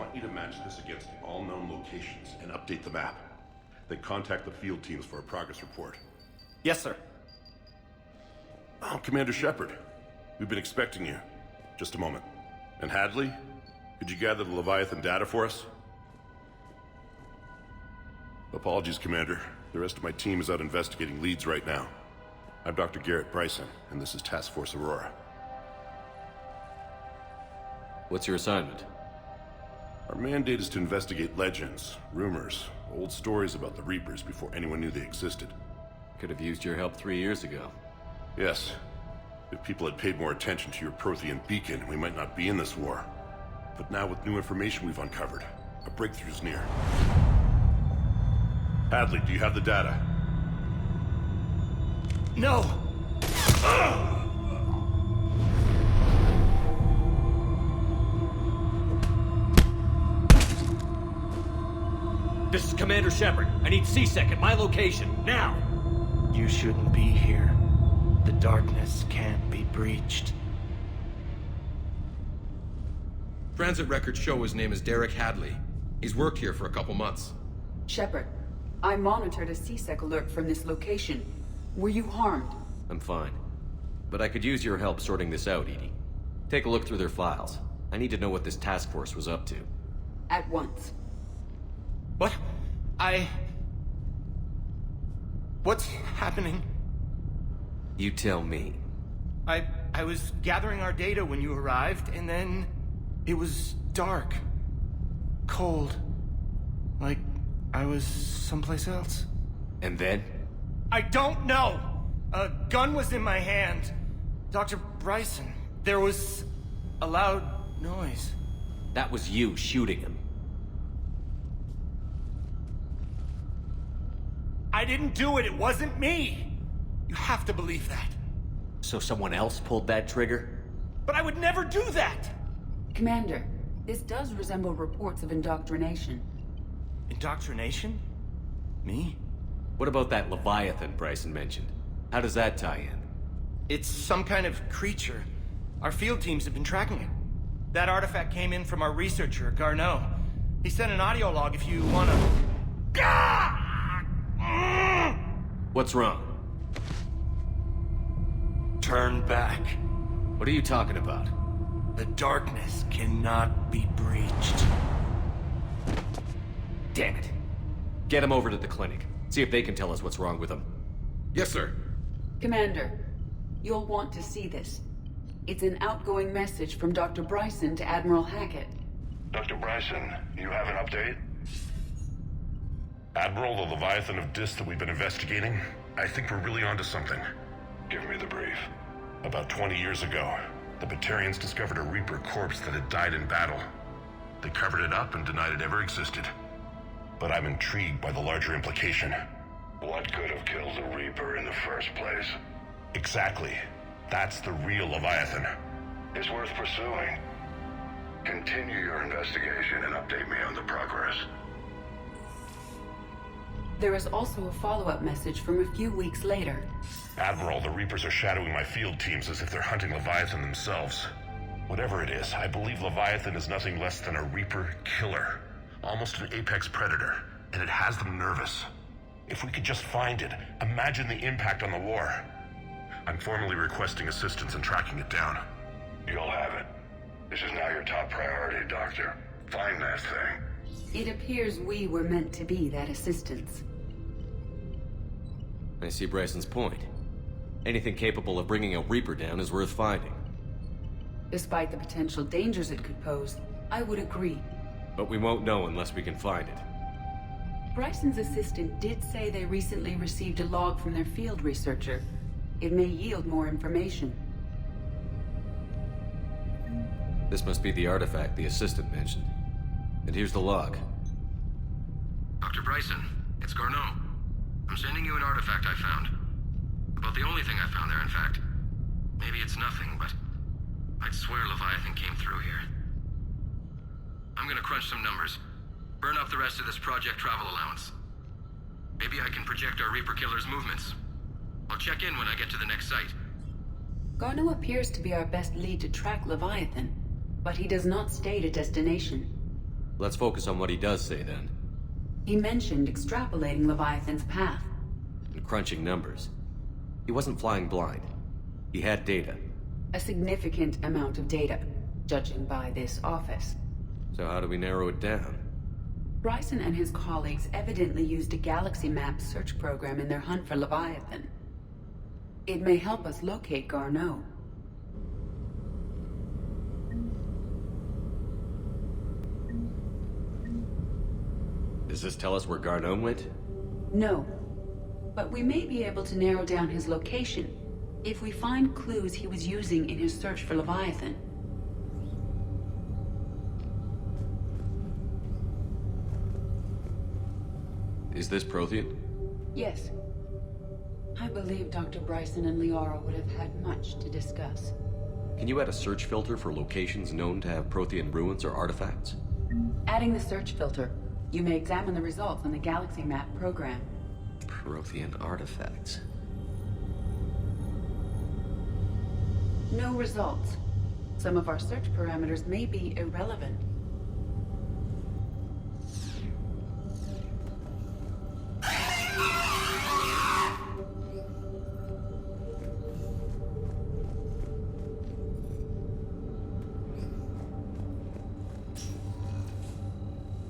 want you to match this against all known locations and update the map. Then contact the field teams for a progress report. Yes, sir. Oh, Commander Shepard. We've been expecting you. Just a moment. And Hadley? Could you gather the Leviathan data for us? Apologies, Commander. The rest of my team is out investigating leads right now. I'm Dr. Bryson, and this is Task Force Aurora. What's your assignment? Our mandate is to investigate legends, rumors, old stories about the Reapers before anyone knew they existed. Could have used your help 3 years ago. Yes. If people had paid more attention to your Prothean beacon, we might not be in this war. But now with new information we've uncovered, a breakthrough's near. Hadley, do you have the data? No! This is Commander Shepard. I need C-Sec at my location, now! You shouldn't be here. The darkness can't be breached. Transit records show his name is Derek Hadley. He's worked here for a couple months. Shepard, I monitored a C-Sec alert from this location. Were you harmed? I'm fine. But I could use your help sorting this out, Edie. Take a look through their files. I need to know what this task force was up to. At once. What? What's happening? You tell me. I was gathering our data when you arrived, and then it was dark. Cold. Like I was someplace else. And then? I don't know! A gun was in my hand. Dr. Bryson, there was a loud noise. That was you shooting him. I didn't do it, it wasn't me! You have to believe that. So someone else pulled that trigger? But I would never do that! Commander, this does resemble reports of indoctrination. Indoctrination? Me? What about that Leviathan Bryson mentioned? How does that tie in? It's some kind of creature. Our field teams have been tracking it. That artifact came in from our researcher, Garneau. He sent an audio log if you wanna... What's wrong? Turn back. What are you talking about? The darkness cannot be breached. Damn it. Get him over to the clinic. See if they can tell us what's wrong with him. Yes, sir. Commander, you'll want to see this. It's an outgoing message from Dr. Bryson to Admiral Hackett. Dr. Bryson, you have an update? Admiral, the Leviathan of Dis that we've been investigating, I think we're really onto something. Give me the brief. About 20 years ago, the Batarians discovered a Reaper corpse that had died in battle. They covered it up and denied it ever existed. But I'm intrigued by the larger implication. What could have killed the Reaper in the first place? Exactly. That's the real Leviathan. It's worth pursuing. Continue your investigation and update me on the progress. There is also a follow-up message from a few weeks later. Admiral, the Reapers are shadowing my field teams as if they're hunting Leviathan themselves. Whatever it is, I believe Leviathan is nothing less than a Reaper killer. Almost an apex predator, and it has them nervous. If we could just find it, imagine the impact on the war. I'm formally requesting assistance in tracking it down. You'll have it. This is now your top priority, Doctor. Find that thing. It appears we were meant to be that assistance. I see Bryson's point. Anything capable of bringing a Reaper down is worth finding. Despite the potential dangers it could pose, I would agree. But we won't know unless we can find it. Bryson's assistant did say they recently received a log from their field researcher. It may yield more information. This must be the artifact the assistant mentioned. And here's the log. Dr. Bryson, it's Garneau. I'm sending you an artifact I found. About the only thing I found there, in fact. Maybe it's nothing, but I'd swear Leviathan came through here. I'm gonna crunch some numbers. Burn up the rest of this project travel allowance. Maybe I can project our Reaper killer's movements. I'll check in when I get to the next site. Garneau appears to be our best lead to track Leviathan, but he does not state a destination. Let's focus on what he does say then. He mentioned extrapolating Leviathan's path. And crunching numbers. He wasn't flying blind. He had data. A significant amount of data, judging by this office. So how do we narrow it down? Bryson and his colleagues evidently used a galaxy map search program in their hunt for Leviathan. It may help us locate Garneau. Does this tell us where Garneau went? No, but we may be able to narrow down his location if we find clues he was using in his search for Leviathan. Is this Prothean? Yes. I believe Dr. Bryson and Liara would have had much to discuss. Can you add a search filter for locations known to have Prothean ruins or artifacts? Adding the search filter, you may examine the results on the Galaxy Map program. Prothean artifacts. No results. Some of our search parameters may be irrelevant.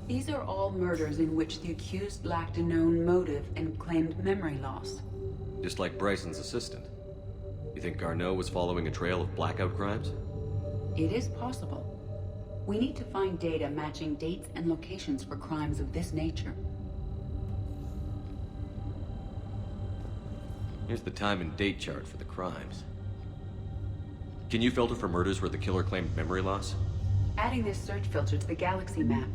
These are all murders in which the accused lacked a known motive and claimed memory loss. Just like Bryson's assistant. You think Garneau was following a trail of blackout crimes? It is possible. We need to find data matching dates and locations for crimes of this nature. Here's the time and date chart for the crimes. Can you filter for murders where the killer claimed memory loss? Adding this search filter to the Galaxy Map.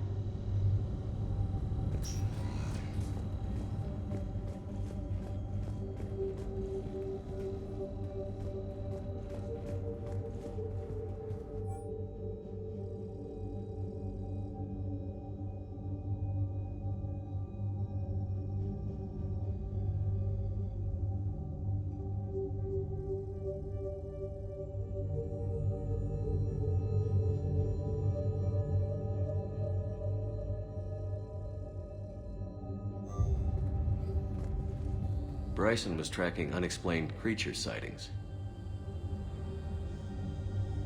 Bryson was tracking unexplained creature sightings.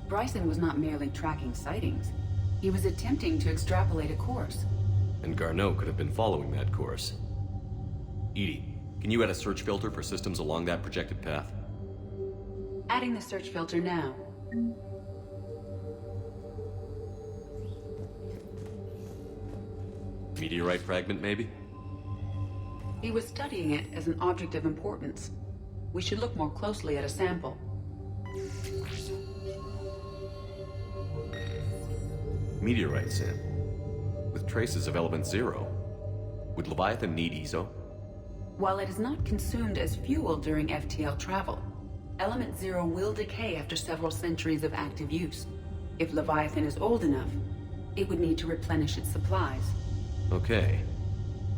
Bryson was not merely tracking sightings. He was attempting to extrapolate a course. And Garneau could have been following that course. Edie, can you add a search filter for systems along that projected path? Adding the search filter now. Meteorite fragment, maybe? He was studying it as an object of importance. We should look more closely at a sample. Meteorite sample. With traces of element 0. Would Leviathan need ESO? While it is not consumed as fuel during FTL travel, element 0 will decay after several centuries of active use. If Leviathan is old enough, it would need to replenish its supplies. Okay.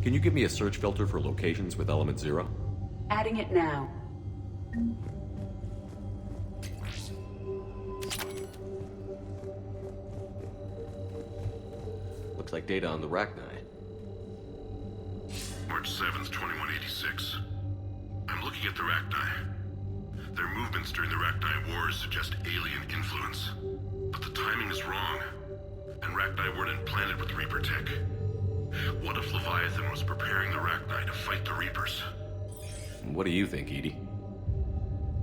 Can you give me a search filter for locations with element 0? Adding it now. Looks like data on the Rachni. March 7th, 2186. I'm looking at the Rachni. Their movements during the Rachni Wars suggest alien influence. But the timing is wrong. And Rachni weren't implanted with Reaper tech. What if Leviathan was preparing the Rachni to fight the Reapers? What do you think, Edie?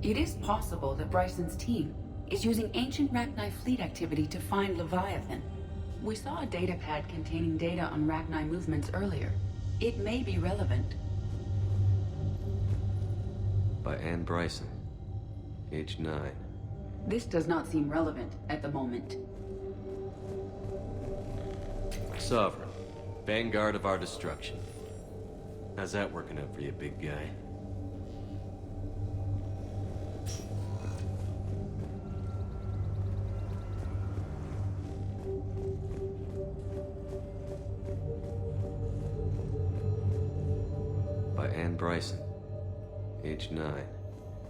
It is possible that Bryson's team is using ancient Rachni fleet activity to find Leviathan. We saw a datapad containing data on Rachni movements earlier. It may be relevant. By Anne Bryson. Age 9. This does not seem relevant at the moment. Sovereign. Vanguard of our destruction. How's that working out for you, big guy? By Anne Bryson. Age 9.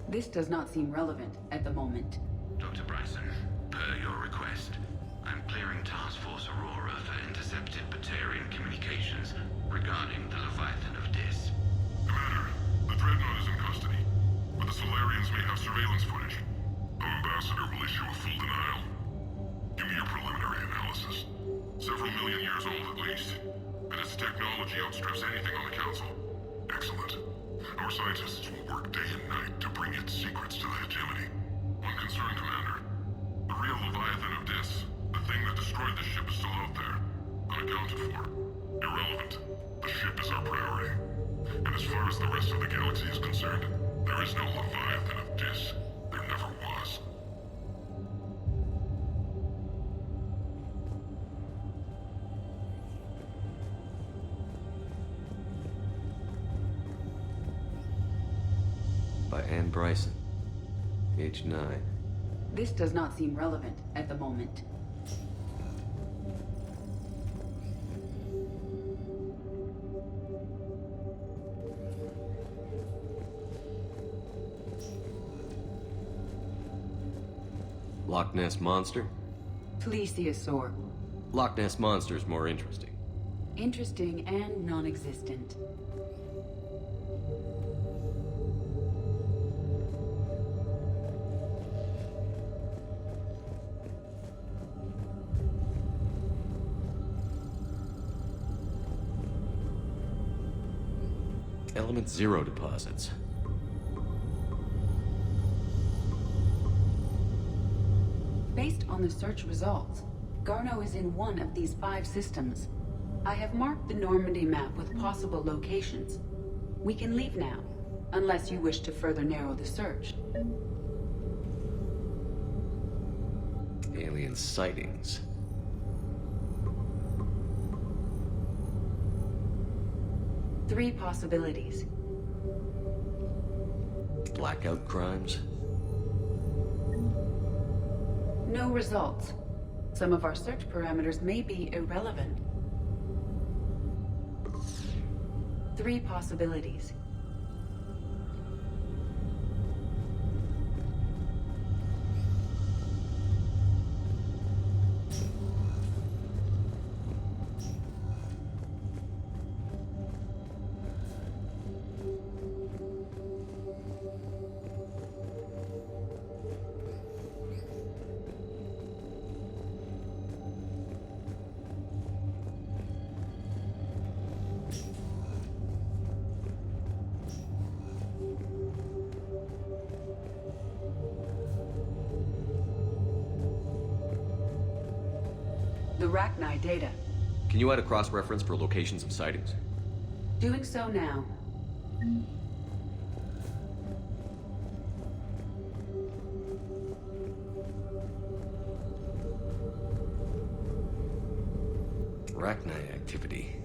This does not seem relevant at the moment. Dr. Bryson, per your request, I'm clearing Task Force Aurora for intercepted Batarian communications regarding the Leviathan of Dis. Commander, the Dreadnought is in custody, but the Solarians may have surveillance footage. Our ambassador will issue a full denial. Give me your preliminary analysis. Several million years old at least, and its technology outstrips anything on the Council. Excellent. Our scientists will work day and night to bring its secrets to the hegemony. One concern, Commander. The real Leviathan of Dis, the thing that destroyed the ship, is still out there. Unaccounted for. Irrelevant. The ship is our priority. And as far as the rest of the galaxy is concerned, there is no Leviathan of Dis. There never was. By Anne Bryson. Age 9. This does not seem relevant at the moment. Loch Ness Monster? Plesiosaur. Loch Ness Monster's more interesting. Interesting and non-existent. Element 0 deposits. Based on the search results, Garneau is in one of these 5 systems. I have marked the Normandy map with possible locations. We can leave now, unless you wish to further narrow the search. Alien sightings. Three possibilities. Blackout crimes. No results. Some of our search parameters may be irrelevant. Three possibilities. The Rachni data. Can you add a cross-reference for locations of sightings? Doing so now. Rachni activity.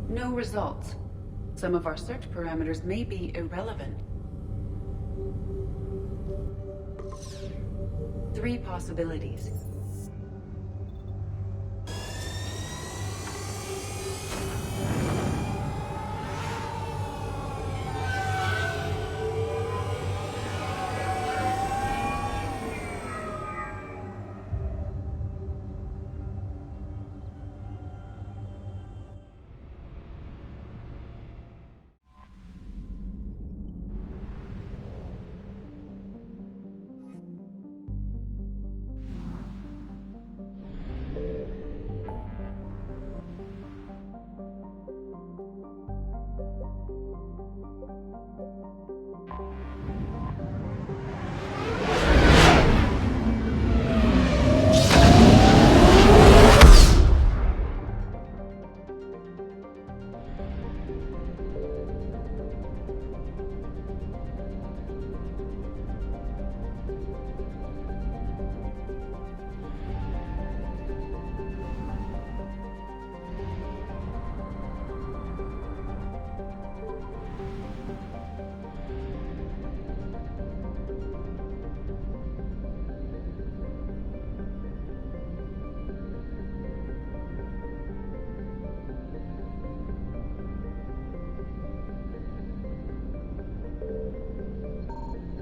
No results. Some of our search parameters may be irrelevant. Three possibilities.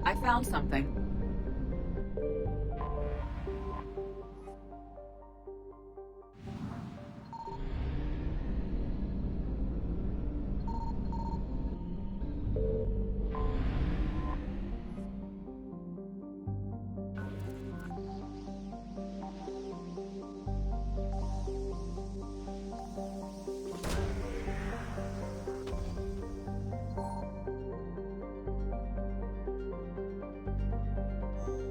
I found something.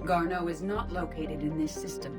Garneau is not located in this system.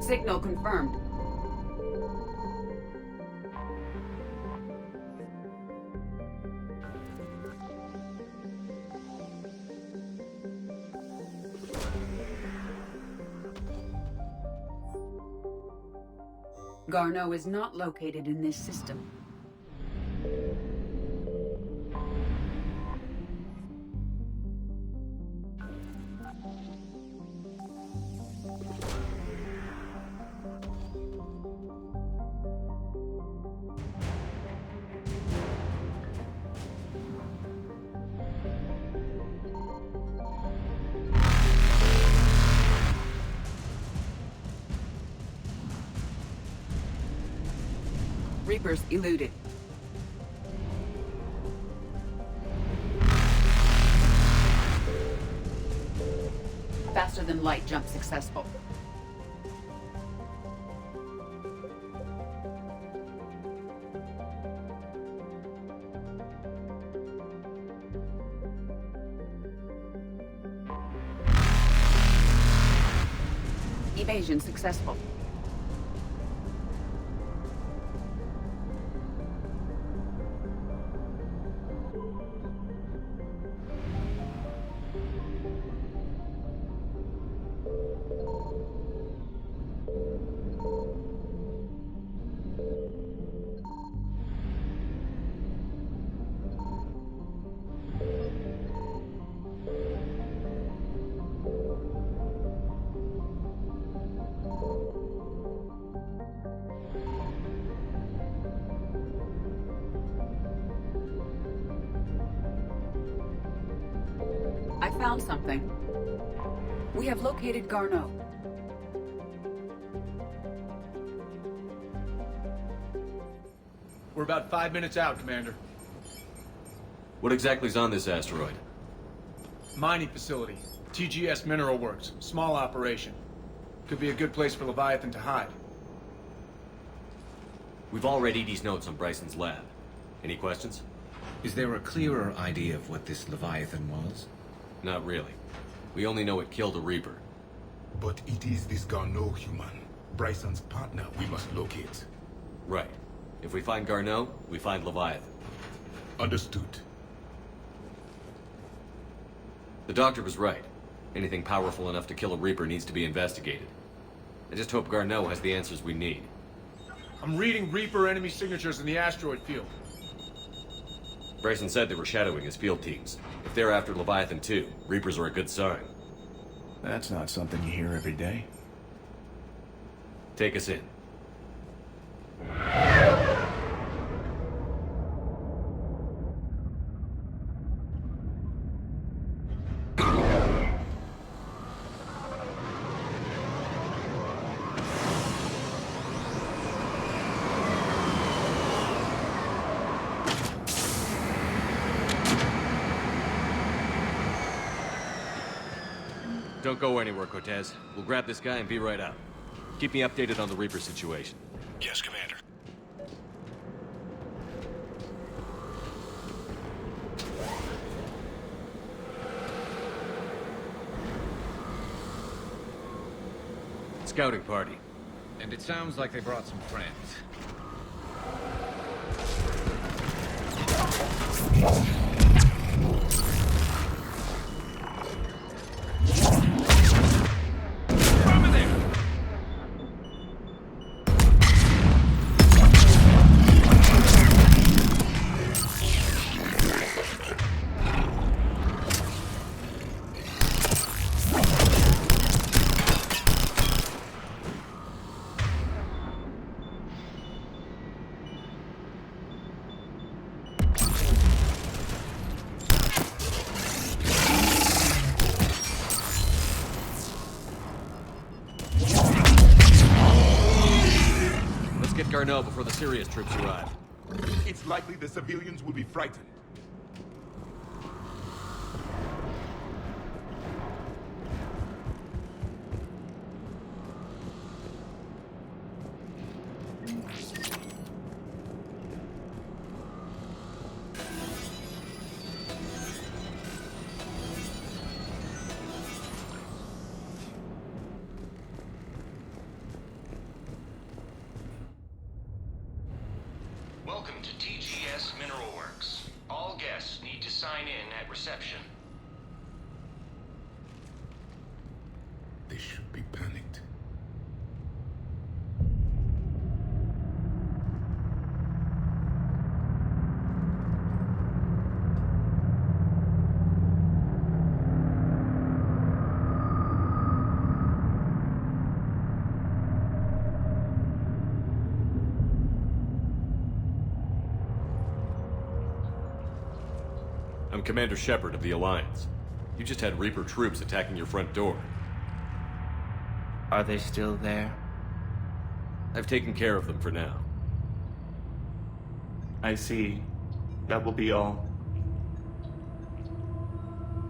Signal confirmed. Garneau is not located in this system. Reapers eluded. Faster than light jump successful. Evasion successful. I found something. We have located Garneau. We're about 5 minutes out, Commander. What exactly is on this asteroid? Mining facility. TGS Mineral Works. Small operation. Could be a good place for Leviathan to hide. We've all read Edie's notes on Bryson's lab. Any questions? Is there a clearer idea of what this Leviathan was? Not really. We only know it killed a Reaper. But it is this Garneau human, Bryson's partner, we must locate. Right. If we find Garneau, we find Leviathan. Understood. The doctor was right. Anything powerful enough to kill a Reaper needs to be investigated. I just hope Garneau has the answers we need. I'm reading Reaper enemy signatures in the asteroid field. Bryson said they were shadowing his field teams. If they're after Leviathan too, Reapers are a good sign. That's not something you hear every day. Take us in. Don't go anywhere, Cortez. We'll grab this guy and be right out. Keep me updated on the Reaper situation. Yes, Commander. Scouting party. And it sounds like they brought some friends. Garneau before the serious troops arrive. It's likely the civilians will be frightened. Welcome to TGS Mineral Works. All guests need to sign in at reception. They should be panicked. I'm Commander Shepard of the Alliance. You just had Reaper troops attacking your front door. Are they still there? I've taken care of them for now. I see. That will be all.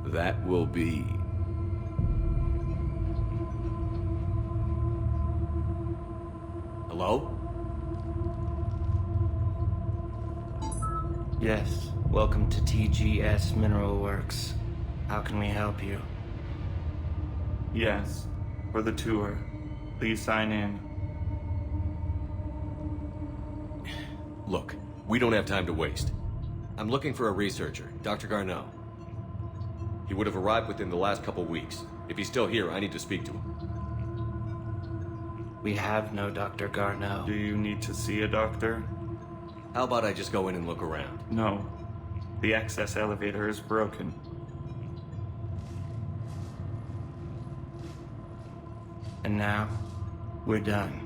That will be... Hello? Yes. Welcome to TGS Mineral Works. How can we help you? Yes. For the tour. Please sign in. Look, we don't have time to waste. I'm looking for a researcher, Dr. Garneau. He would have arrived within the last couple weeks. If he's still here, I need to speak to him. We have no Dr. Garneau. Do you need to see a doctor? How about I just go in and look around? No. The access elevator is broken. And now, we're done.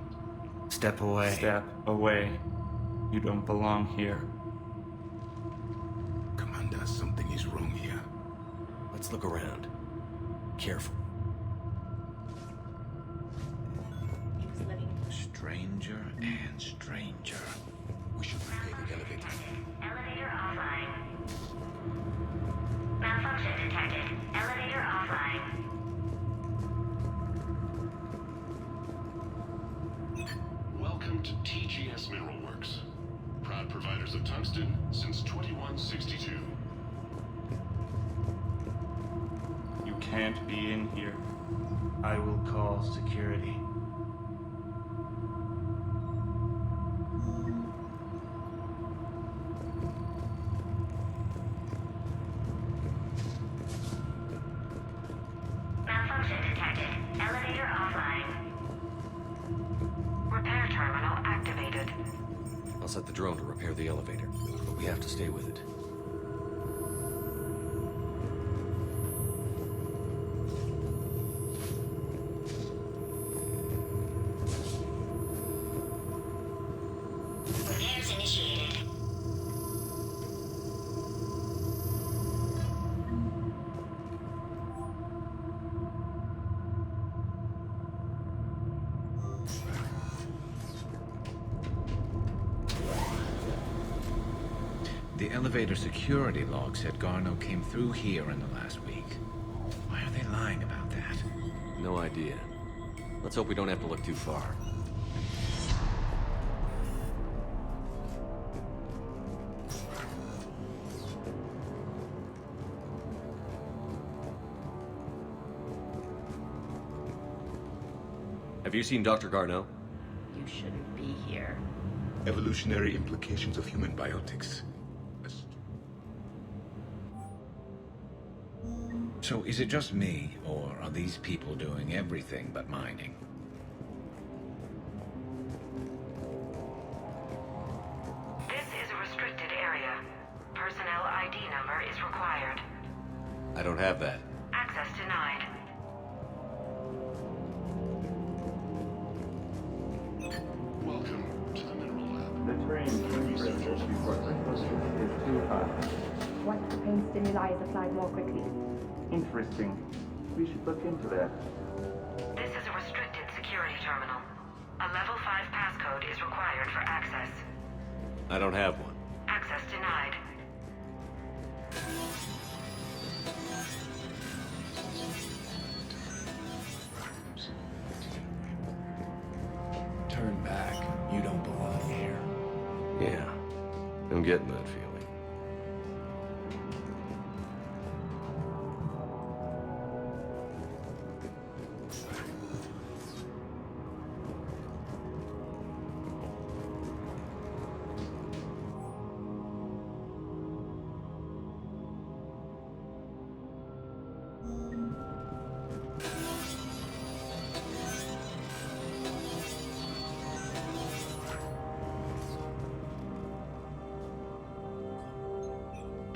Step away. Step away. You don't belong here. Commander, something is wrong here. Let's look around. Careful. Stranger and stranger. We should repair the elevator. Elevator offline. Malfunction detected. Elevator offline. Welcome to TGS Mineral Works. Proud providers of tungsten since 2162. You can't be in here. I will call security. Malfunction detected. Elevator offline. Repair terminal activated. I'll set the drone to repair the elevator, but we have to stay with it. Repairs initiated. The elevator security log said Garneau came through here in the last week. Why are they lying about that? No idea. Let's hope we don't have to look too far. Have you seen Dr. Garneau? You shouldn't be here. Evolutionary implications of human biotics. So is it just me, or are these people doing everything but mining? This is a restricted area. Personnel ID number is required. I don't have that. Access denied. Welcome to the Mineral Lab. The terrain temperature before atmosphere is too high. What pain stimuli is applied more quickly? Interesting. We should look into that. This is a restricted security terminal. A level 5 passcode is required for access. I don't have one. Access denied. Turn back. You don't belong here. Yeah, I'm getting that feeling.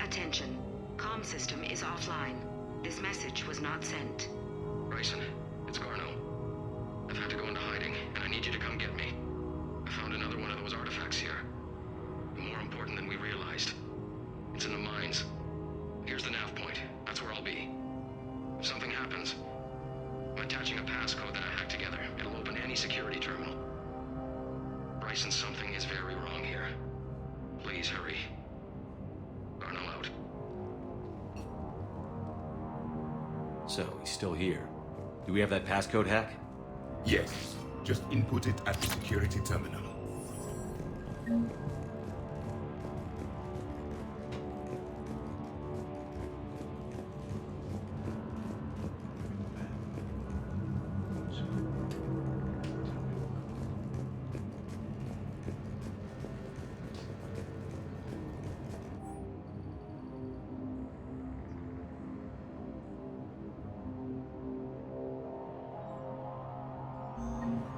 Attention. Comm system is offline. This message was not sent. Bryson, it's Garneau. I've had to go into hiding, and I need you to come get me. I found another one of those artifacts here. More important than we realized. It's in the mines. Here's the nav point. That's where I'll be. If something happens, I'm attaching a passcode that I hacked together. It'll open any security terminal. Bryson, something is very wrong here. Please hurry. Garneau out. So, he's still here. Do we have that passcode hack? Yes. Just input it at the security terminal.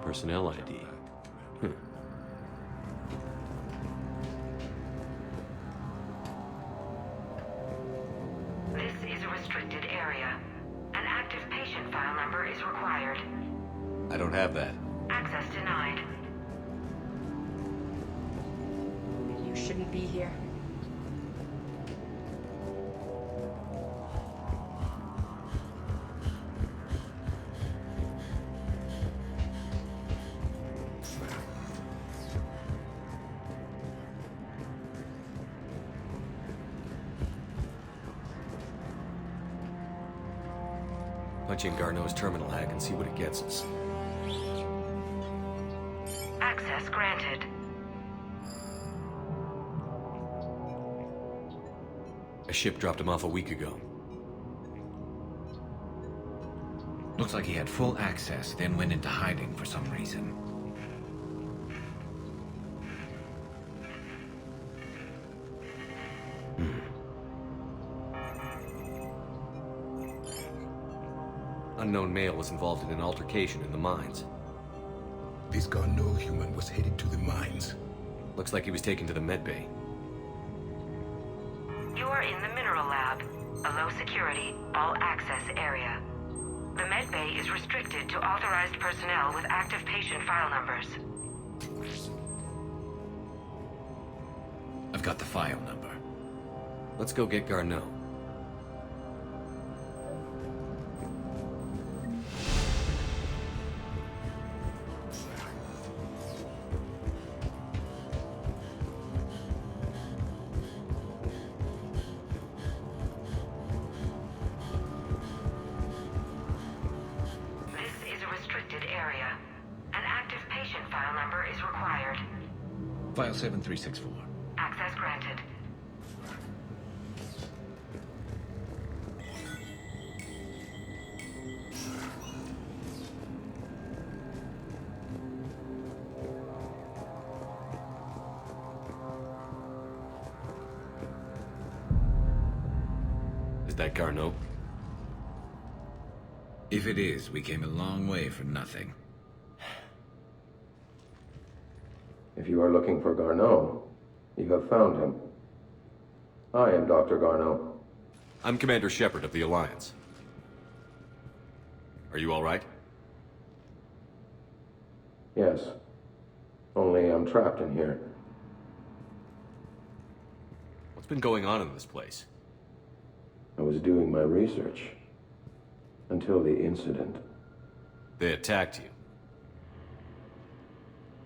Personnel ID. This is a restricted area. An active patient file number is required. I don't have that. Access denied. You shouldn't be here. Punch in Garneau's terminal hack and see what it gets us. Access granted. A ship dropped him off a week ago. Looks like he had full access, then went into hiding for some reason. Unknown male was involved in an altercation in the mines. This Garneau human was headed to the mines. Looks like he was taken to the medbay. You are in the Mineral Lab, a low security, all access area. The medbay is restricted to authorized personnel with active patient file numbers. I've got the file number. Let's go get Garneau. File 7364. Access granted. Is that Garneau? If it is, we came a long way for nothing. If you are looking for Garneau, you have found him. I am Dr. Garneau. I'm Commander Shepard of the Alliance. Are you all right? Yes. Only I'm trapped in here. What's been going on in this place? I was doing my research. Until the incident. They attacked you.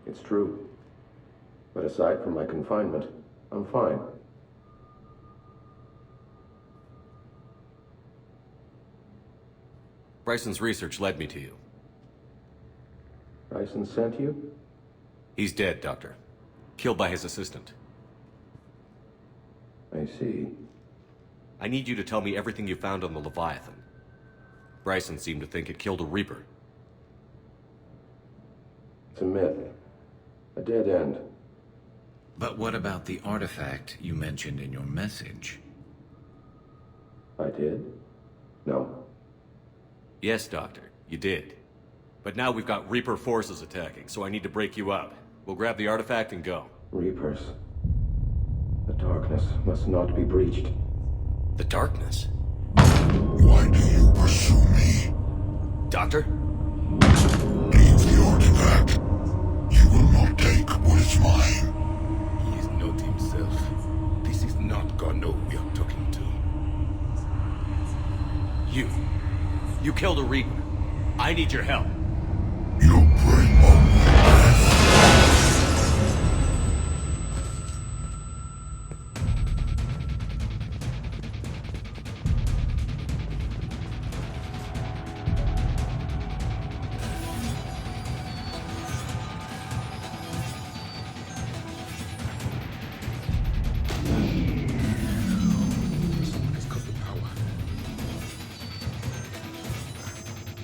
It's true. But aside from my confinement, I'm fine. Bryson's research led me to you. Bryson sent you? He's dead, Doctor. Killed by his assistant. I see. I need you to tell me everything you found on the Leviathan. Bryson seemed to think it killed a Reaper. It's a myth. A dead end. But what about the artifact you mentioned in your message? I did? No. Yes, Doctor, you did. But now we've got Reaper forces attacking, so I need to break you up. We'll grab the artifact and go. Reapers. The darkness must not be breached. The darkness? Why do you pursue me? Doctor? Leave the artifact. You will not take what is mine. He is not himself. This is not Garneau we are talking to. You killed a Reaper. I need your help. You bring only death. Has got the power.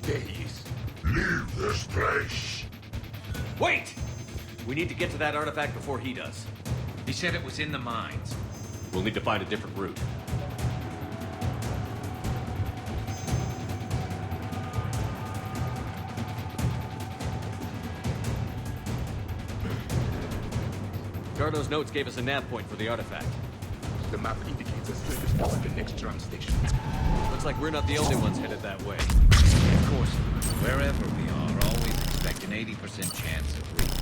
There he is. Leave this place. Wait! We need to get to that artifact before he does. He said it was in the mines. We'll need to find a different route. Garneau's notes gave us a nav point for the artifact. The map indicates a straight stop at the next tram station. Looks like we're not the only ones headed that way. Of course, wherever we are, always expect an 80% chance of reaching.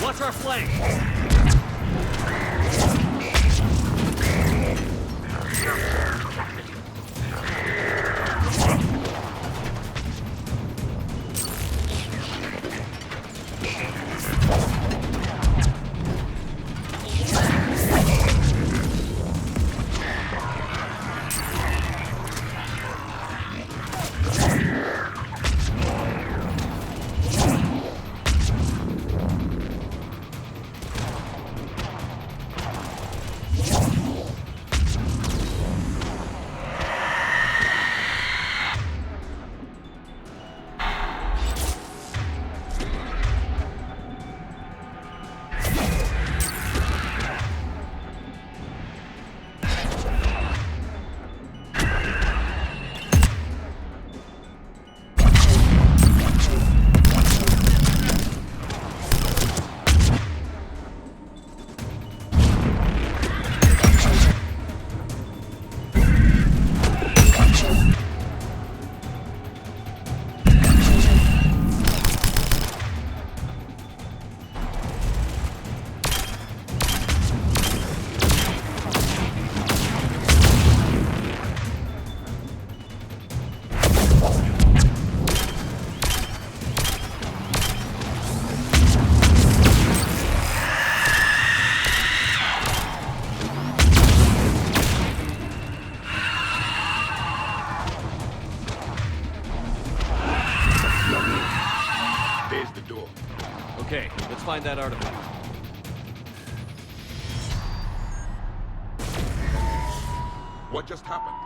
Watch our flank! Okay, let's find that artifact. What just happened?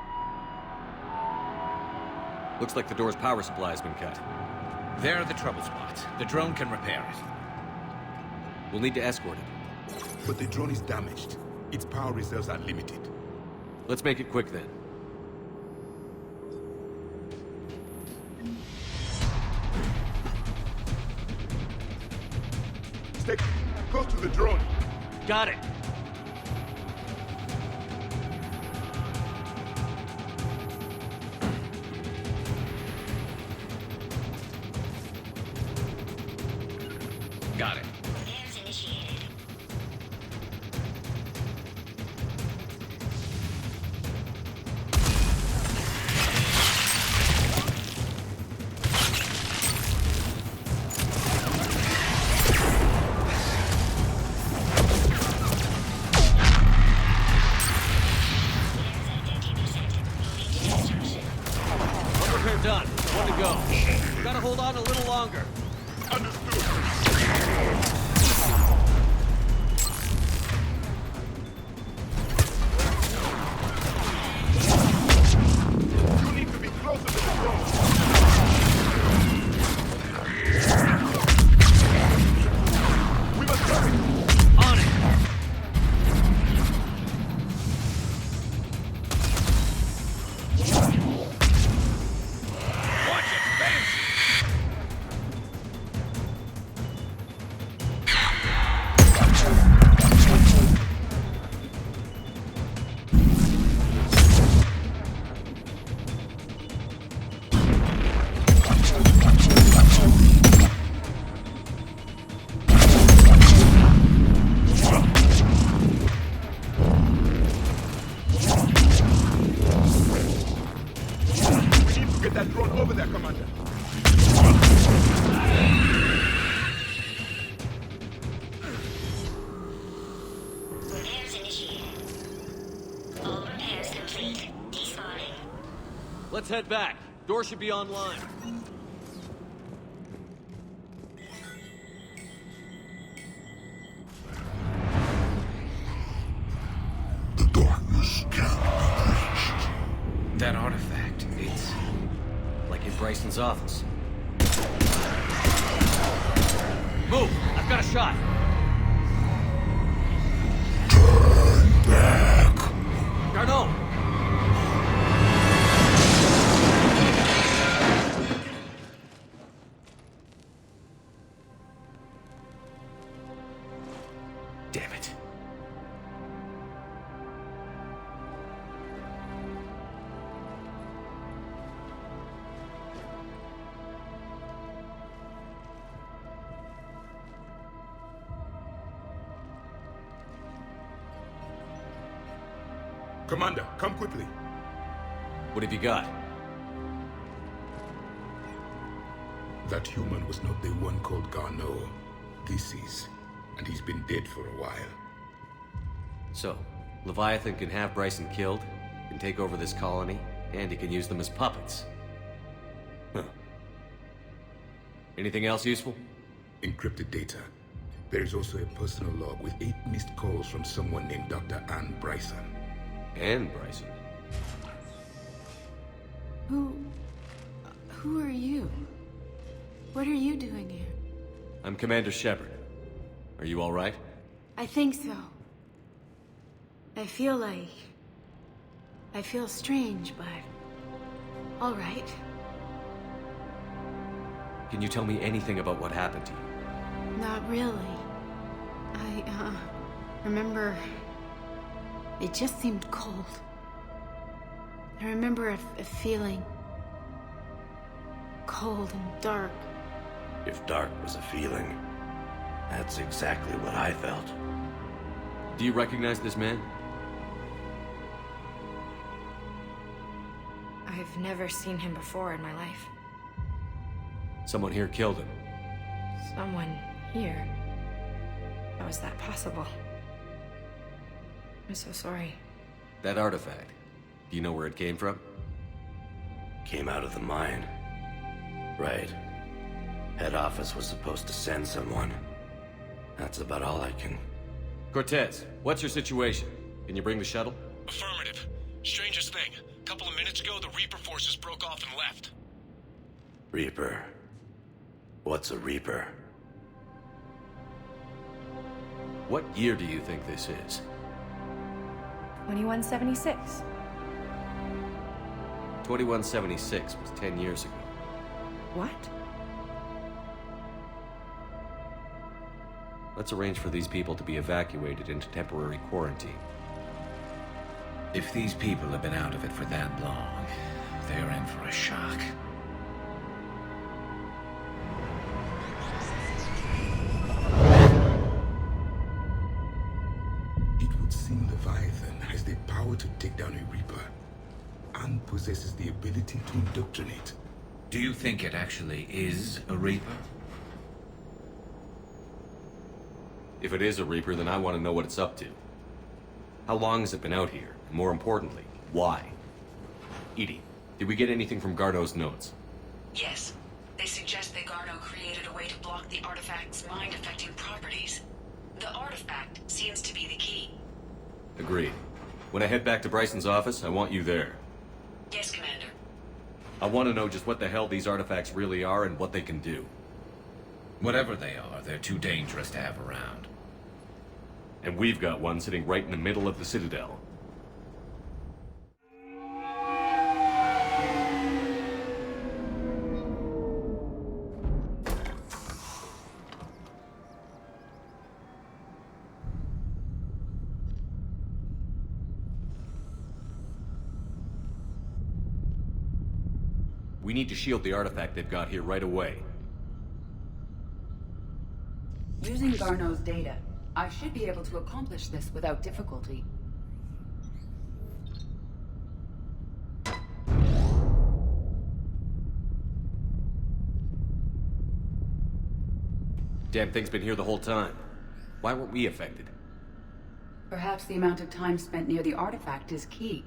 Looks like the door's power supply has been cut. There are the trouble spots. The drone can repair it. We'll need to escort it. But the drone is damaged. Its power reserves are limited. Let's make it quick then. Stay close to the drone. Got it. Got it. Done. One to go. Gotta hold on a little longer. You need to be closer to the drone. We must hurry. On it. Get that drone over there, Commander. Repairs initiated. All repairs complete. Despawning. Let's head back. Door should be online. The darkness can't be reached. That artifact, it's... Like in Bryson's office. Move! I've got a shot. Turn back. Garneau! Damn it. Commander, come quickly. What have you got? That human was not the one called Garneau. This is. And he's been dead for a while. So, Leviathan can have Bryson killed, can take over this colony, and he can use them as puppets. Huh. Anything else useful? Encrypted data. There is also a personal log with 8 missed calls from someone named Dr. Ann Bryson. Ann Bryson? Who are you? What are you doing here? I'm Commander Shepard. Are you all right? I think so. I feel strange, but... all right. Can you tell me anything about what happened to you? Not really. I remember... it just seemed cold. I remember a feeling... cold and dark. If dark was a feeling, that's exactly what I felt. Do you recognize this man? I've never seen him before in my life. Someone here killed him. Someone here? How is that possible? I'm so sorry. That artifact, do you know where it came from? Came out of the mine. Right. Head office was supposed to send someone. That's about all I can... Cortez, what's your situation? Can you bring the shuttle? Affirmative. Strangest thing. A couple of minutes ago, the Reaper forces broke off and left. Reaper. What's a Reaper? What year do you think this is? 2176. 2176 was 10 years ago. What? Let's arrange for these people to be evacuated into temporary quarantine. If these people have been out of it for that long, they're in for a shock. It would seem Leviathan has the power to take down a Reaper, and possesses the ability to indoctrinate. Do you think it actually is a Reaper? If it is a Reaper, then I want to know what it's up to. How long has it been out here? And more importantly, why? Edie, did we get anything from Garneau's notes? Yes. They suggest that Garneau created a way to block the artifact's mind-affecting properties. The artifact seems to be the key. Agreed. When I head back to Bryson's office, I want you there. Yes, Commander. I want to know just what the hell these artifacts really are and what they can do. Whatever they are, they're too dangerous to have around. And we've got one sitting right in the middle of the Citadel. We need to shield the artifact they've got here right away. Using Garneau's data, I should be able to accomplish this without difficulty. Damn thing's been here the whole time. Why weren't we affected? Perhaps the amount of time spent near the artifact is key.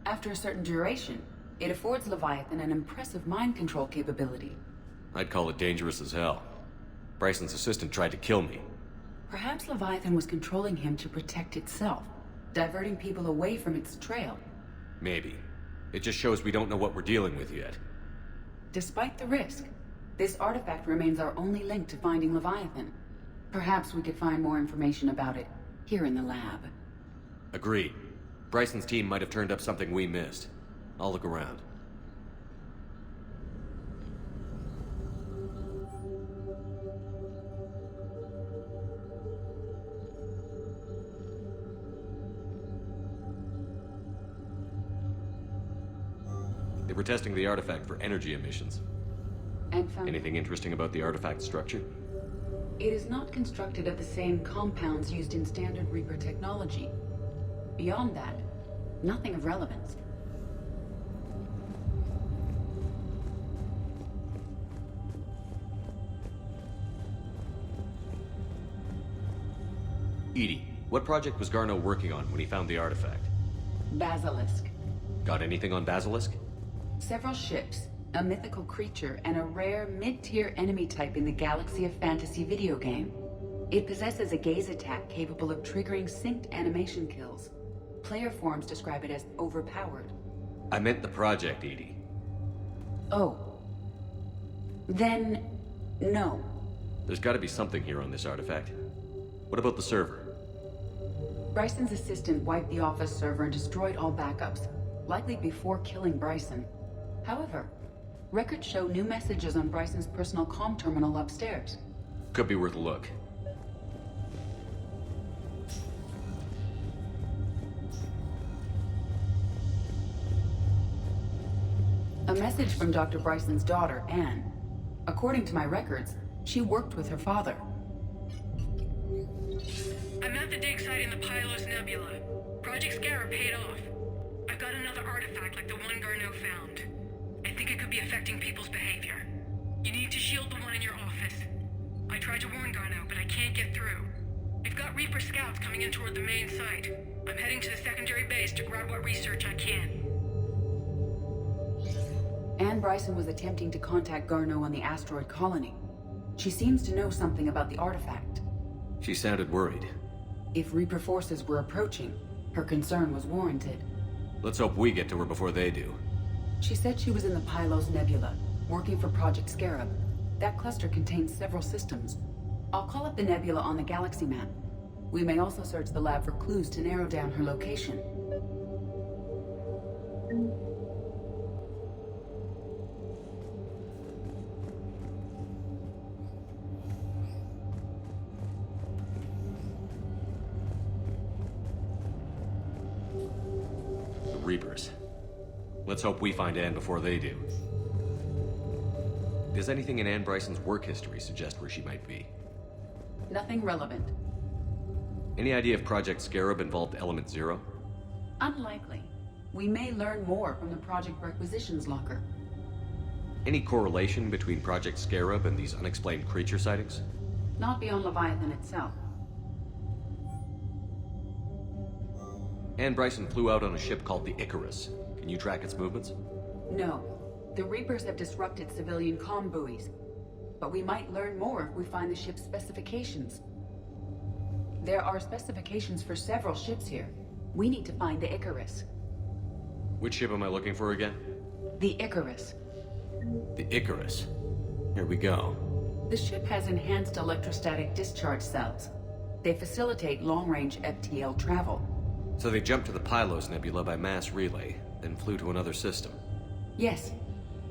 After a certain duration, it affords Leviathan an impressive mind control capability. I'd call it dangerous as hell. Bryson's assistant tried to kill me. Perhaps Leviathan was controlling him to protect itself, diverting people away from its trail. Maybe. It just shows we don't know what we're dealing with yet. Despite the risk, this artifact remains our only link to finding Leviathan. Perhaps we could find more information about it here in the lab. Agreed. Bryson's team might have turned up something we missed. I'll look around. They were testing the artifact for energy emissions. And found Anything interesting about the artifact structure? it is not constructed of the same compounds used in standard Reaper technology. Beyond that, nothing of relevance. Edie, what project was Garneau working on when he found the artifact? Basilisk. Got anything on Basilisk? Several ships, a mythical creature, and a rare mid-tier enemy type in the Galaxy of Fantasy video game. It possesses a gaze attack capable of triggering synced animation kills. Player forums describe it as overpowered. I meant the project, Edie. Oh. Then, no. There's gotta be something here on this artifact. What about the server? Bryson's assistant wiped the office server and destroyed all backups, likely before killing Bryson. However, records show new messages on Bryson's personal comm terminal upstairs. Could be worth a look. A message from Dr. Bryson's daughter, Anne. According to my records, she worked with her father. I'm at the dig site in the Pylos Nebula. Project Scarab paid off. I've got another artifact like the one Garneau found. I think it could be affecting people's behavior. You need to shield the one in your office. I tried to warn Garneau, but I can't get through. They've got Reaper scouts coming in toward the main site. I'm heading to the secondary base to grab what research I can. Anne Bryson was attempting to contact Garneau on the asteroid colony. She seems to know something about the artifact. She sounded worried. If Reaper forces were approaching, her concern was warranted. Let's hope we get to her before they do. She said she was in the Pylos Nebula, working for Project Scarab. That cluster contains several systems. I'll call up the nebula on the galaxy map. We may also search the lab for clues to narrow down her location. The Reapers. Let's hope we find Anne before they do. Does anything in Anne Bryson's work history suggest where she might be? Nothing relevant. Any idea if Project Scarab involved Element Zero? Unlikely. We may learn more from the Project Requisitions Locker. Any correlation between Project Scarab and these unexplained creature sightings? Not beyond Leviathan itself. Anne Bryson flew out on a ship called the Icarus. Can you track its movements? No. The Reapers have disrupted civilian comm buoys. But we might learn more if we find the ship's specifications. There are specifications for several ships here. We need to find the Icarus. Which ship am I looking for again? The Icarus. The Icarus. Here we go. The ship has enhanced electrostatic discharge cells. They facilitate long-range FTL travel. So they jumped to the Pylos Nebula by mass relay, then flew to another system. Yes.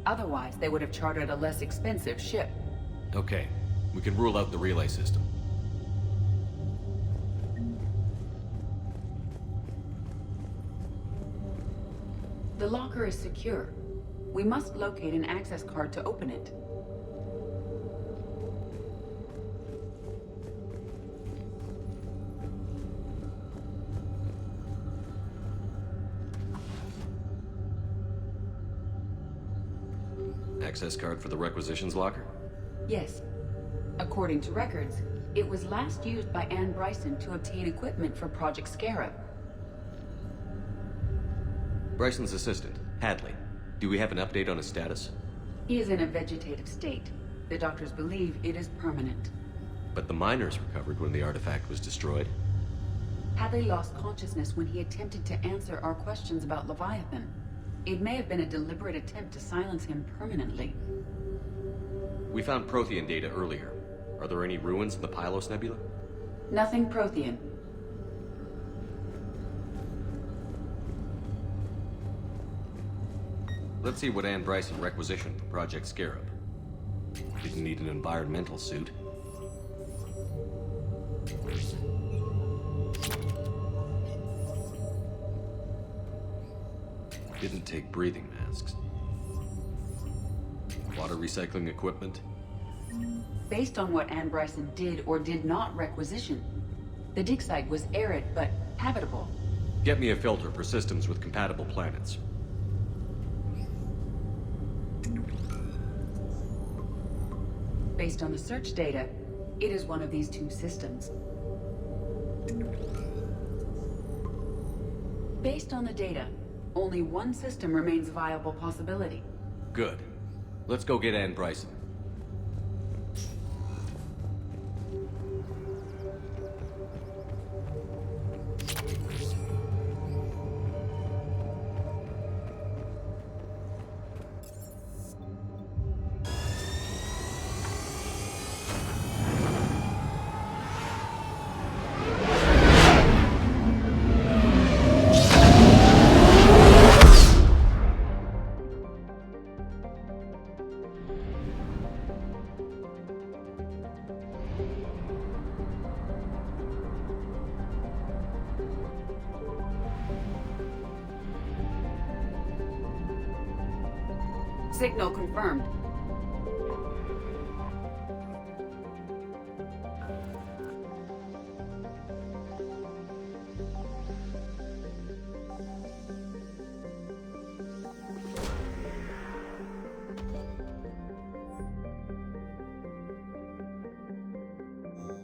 Otherwise, they would have chartered a less expensive ship. Okay. We can rule out the relay system. The locker is secure. We must locate an access card to open it. Access card for the Requisitions Locker? Yes. According to records, it was last used by Anne Bryson to obtain equipment for Project Scarab. Bryson's assistant, Hadley. Do we have an update on his status? He is in a vegetative state. The doctors believe it is permanent. But the miners recovered when the artifact was destroyed. Hadley lost consciousness when he attempted to answer our questions about Leviathan. It may have been a deliberate attempt to silence him permanently. We found Prothean data earlier. Are there any ruins in the Pylos Nebula? Nothing Prothean. Let's see what Anne Bryson requisitioned for Project Scarab. Didn't need an environmental suit. Didn't take breathing masks. Water recycling equipment. Based on what Anne Bryson did or did not requisition, the dig site was arid but habitable. Get me a filter for systems with compatible planets. Based on the search data, it is one of these two systems. Based on the data, only one system remains a viable possibility. Good. Let's go get Anne Bryson. Signal confirmed.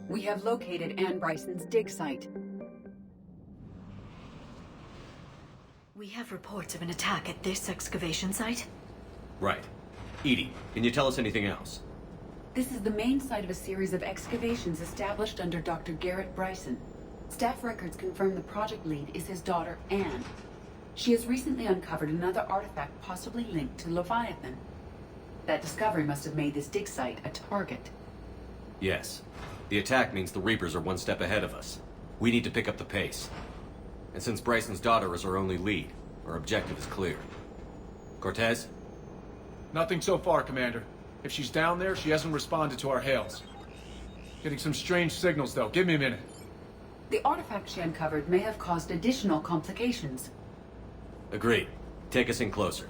We have located Anne Bryson's dig site. We have reports of an attack at this excavation site. Right. Edie, can you tell us anything else? This is the main site of a series of excavations established under Dr. Garrett Bryson. Staff records confirm the project lead is his daughter, Anne. She has recently uncovered another artifact possibly linked to Leviathan. That discovery must have made this dig site a target. Yes. The attack means the Reapers are one step ahead of us. We need to pick up the pace. And since Bryson's daughter is our only lead, our objective is clear. Cortez? Nothing so far, Commander. If she's down there, she hasn't responded to our hails. Getting some strange signals, though. Give me a minute. The artifact she uncovered may have caused additional complications. Agreed. Take us in closer.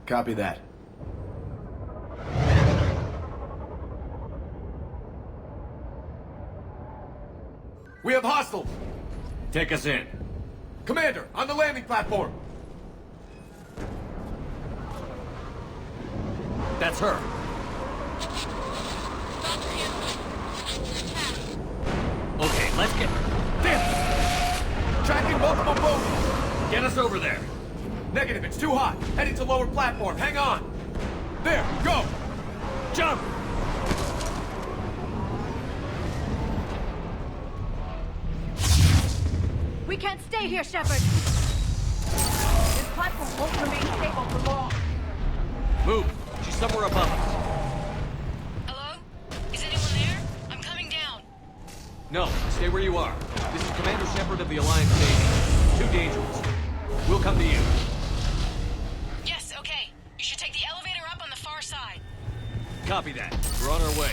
Copy that. We have hostiles! Take us in. Commander, on the landing platform! That's her. Okay, let's get... Damn! Tracking multiple boats! Get us over there. Negative, it's too hot. Heading to lower platform, hang on! There, go! Jump! We can't stay here, Shepard! This platform won't remain stable for long. Move! She's somewhere above us. Hello? Is anyone there? I'm coming down. No, stay where you are. This is Commander Shepard of the Alliance Navy. Too dangerous. We'll come to you. Yes, okay. You should take the elevator up on the far side. Copy that. We're on our way.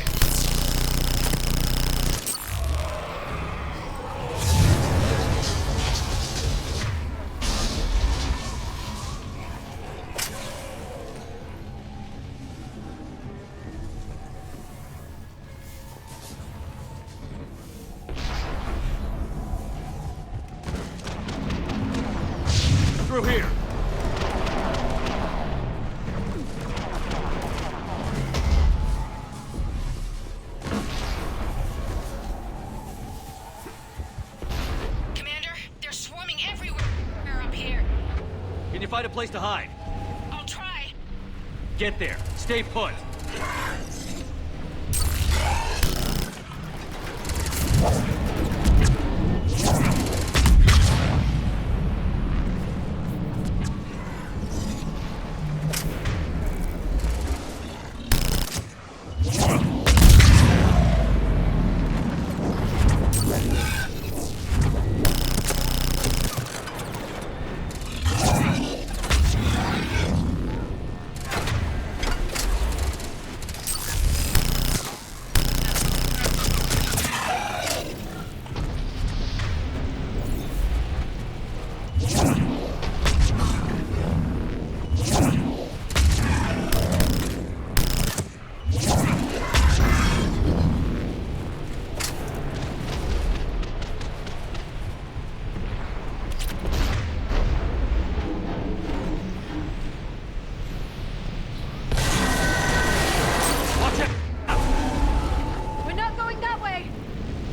Through here. Commander, they're swarming everywhere up here. Can you find a place to hide? I'll try. Get there. Stay put.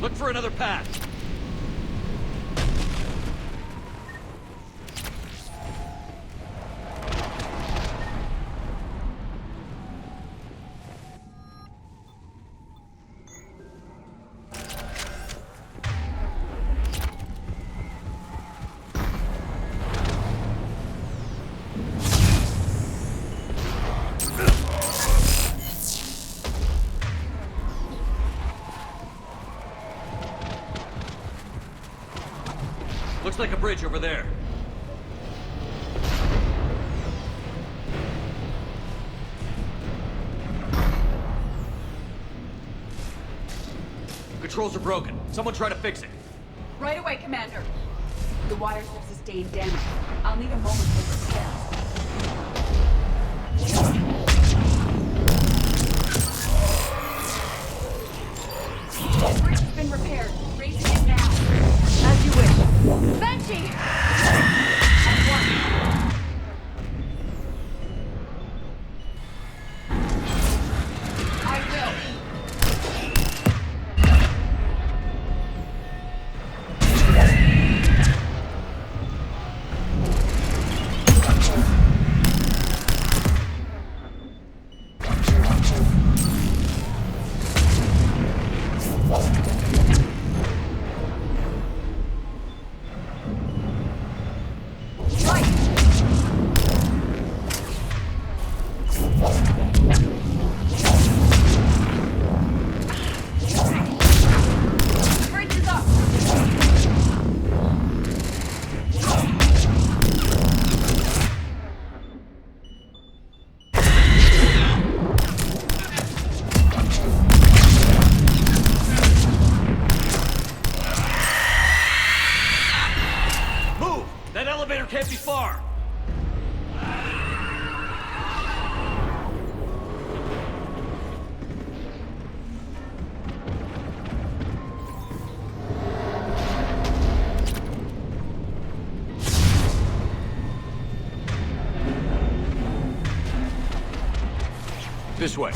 Look for another path. Looks like a bridge over there. Controls are broken. Someone try to fix it. Right away, Commander. The wires have sustained damage. I'll need a moment for repairs. The bridge has been repaired. Raising it now. As you wish. Banshee! At once. I will. be far. This way.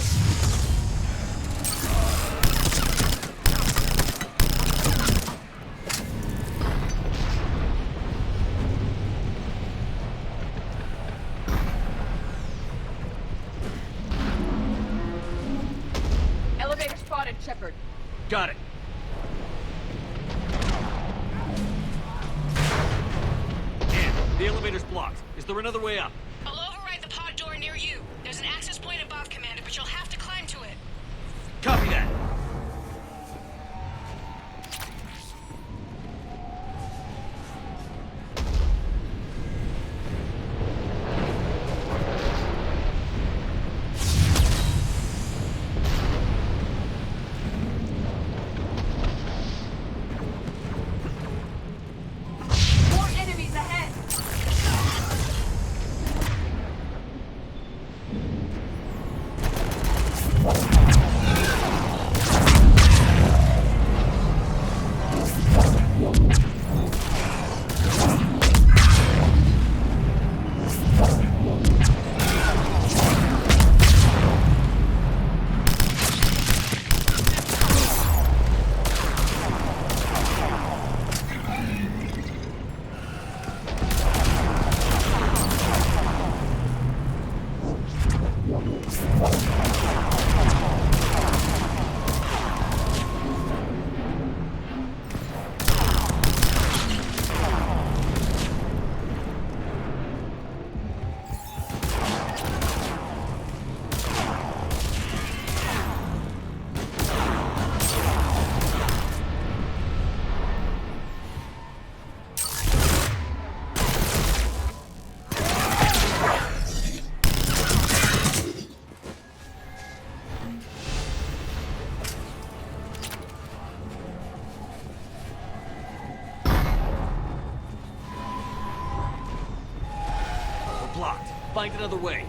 Elevator spotted, Shepard. Got it. And the elevator's blocked. Is there another way up? I'll override the pod door near you. There's an access point above, Commander, but you'll have to climb to it. Copy that. More enemies ahead! Blocked. Find another way.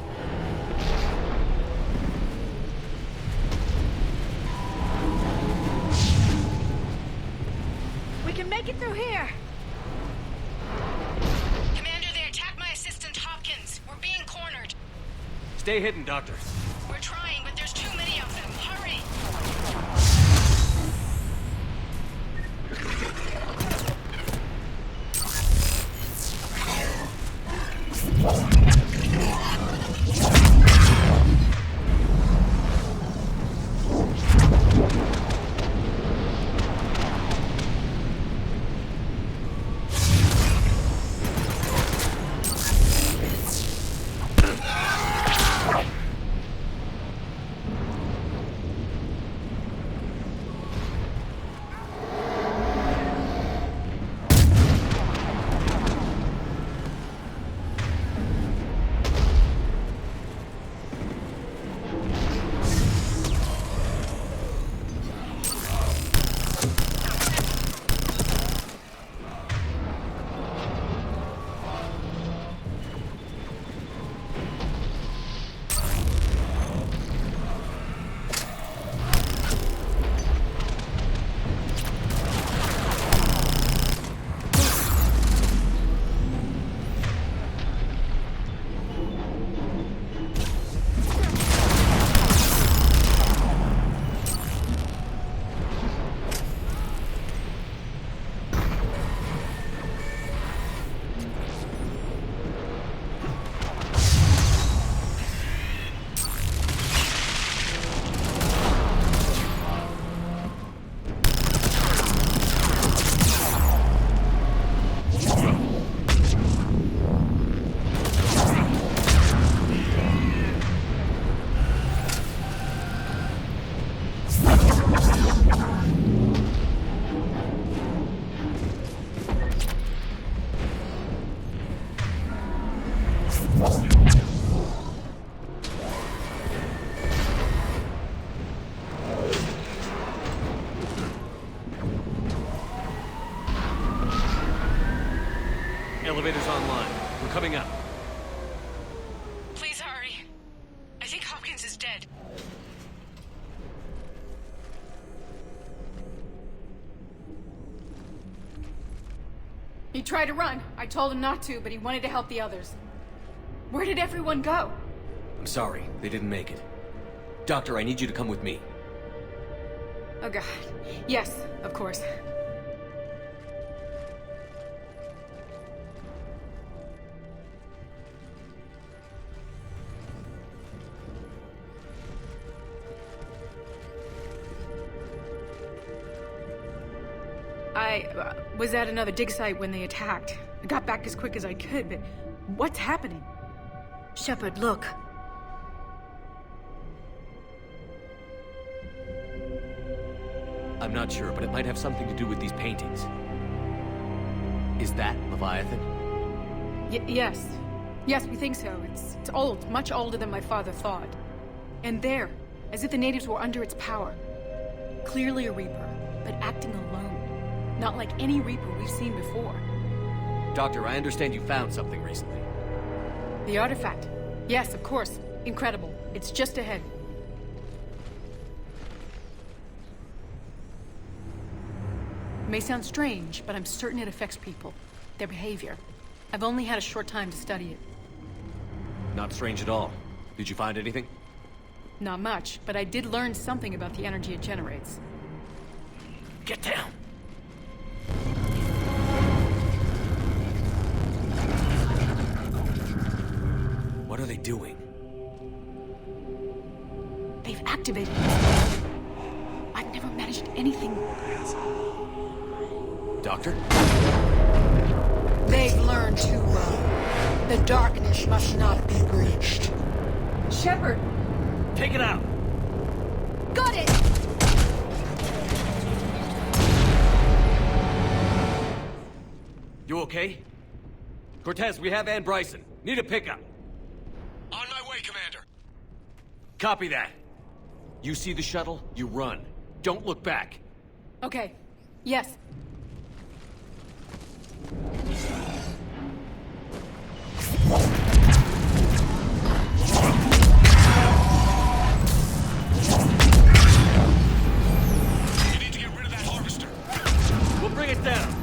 We can make it through here! Commander, they attacked my assistant, Hopkins. We're being cornered. Stay hidden, Doctor. We're trying, but there's too many of them. Hurry! Elevator's online. We're coming up. Please hurry. I think Hopkins is dead. He tried to run. I told him not to, but he wanted to help the others. Where did everyone go? I'm sorry, they didn't make it. Doctor, I need you to come with me. Oh god. Yes, of course. I was at another dig site when they attacked. I got back as quick as I could, but what's happening? Shepard, look. I'm not sure, but it might have something to do with these paintings. Is that Leviathan? Yes. Yes, we think so. It's old, much older than my father thought. And there, as if the natives were under its power. Clearly a Reaper, but acting alone. Not like any Reaper we've seen before. Doctor, I understand you found something recently. The artifact. Yes, of course. Incredible. It's just ahead. It may sound strange, but I'm certain it affects people. Their behavior. I've only had a short time to study it. Not strange at all. Did you find anything? Not much, but I did learn something about the energy it generates. Get down! What are they doing? They've activated it. I've never managed anything. Doctor? They've learned too well. The darkness must not be breached. Shepard! Take it out! Got it! You okay? Cortez, we have Ann Bryson. Need a pickup. On my way, Commander. Copy that. You see the shuttle, you run. Don't look back. Okay. Yes. You need to get rid of that harvester. We'll bring it down.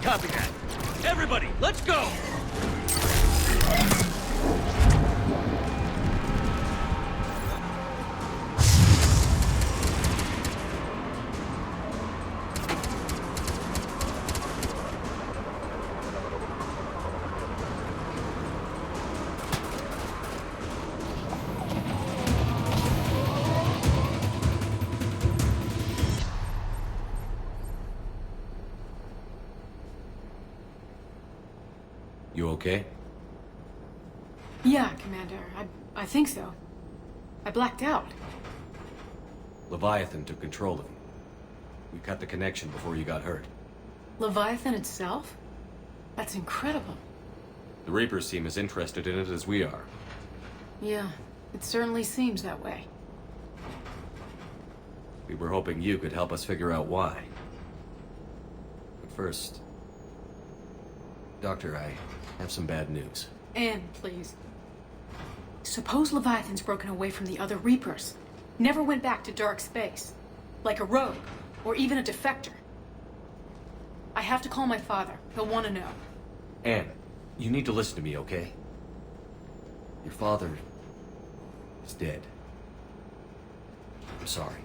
Copy that. Everybody, let's go! You okay? Yeah, Commander. I think so. I blacked out. Leviathan took control of him. We cut the connection before you got hurt. Leviathan itself? That's incredible. The Reapers seem as interested in it as we are. Yeah, it certainly seems that way. We were hoping you could help us figure out why. But first... Doctor, I have some bad news. Anne, please. Suppose Leviathan's broken away from the other Reapers. Never went back to dark space. Like a rogue, or even a defector. I have to call my father. He'll want to know. Anne, you need to listen to me, okay? Your father is dead. I'm sorry.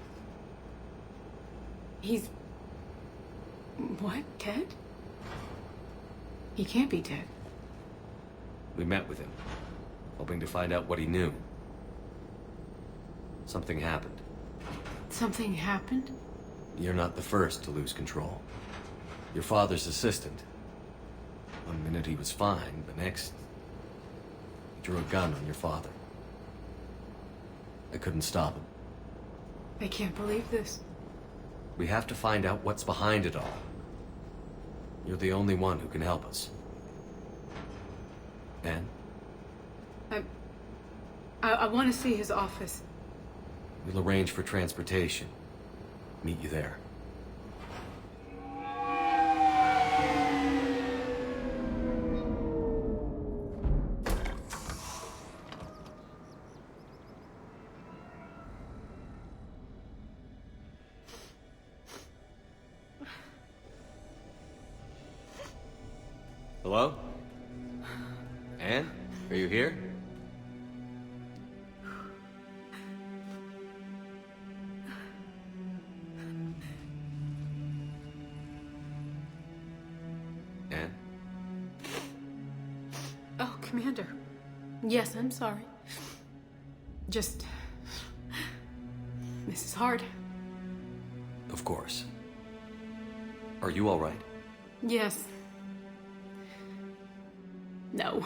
He's... What? Dead? He can't be dead. We met with him, hoping to find out what he knew. Something happened. Something happened? You're not the first to lose control. Your father's assistant. One minute he was fine, the next... he drew a gun on your father. I couldn't stop him. I can't believe this. We have to find out what's behind it all. You're the only one who can help us. Anne? I want to see his office. We'll arrange for transportation. Meet you there. Hello? Anne? Are you here? Anne? Oh, Commander. Yes, I'm sorry. Just... this is hard. Of course. Are you all right? Yes. No.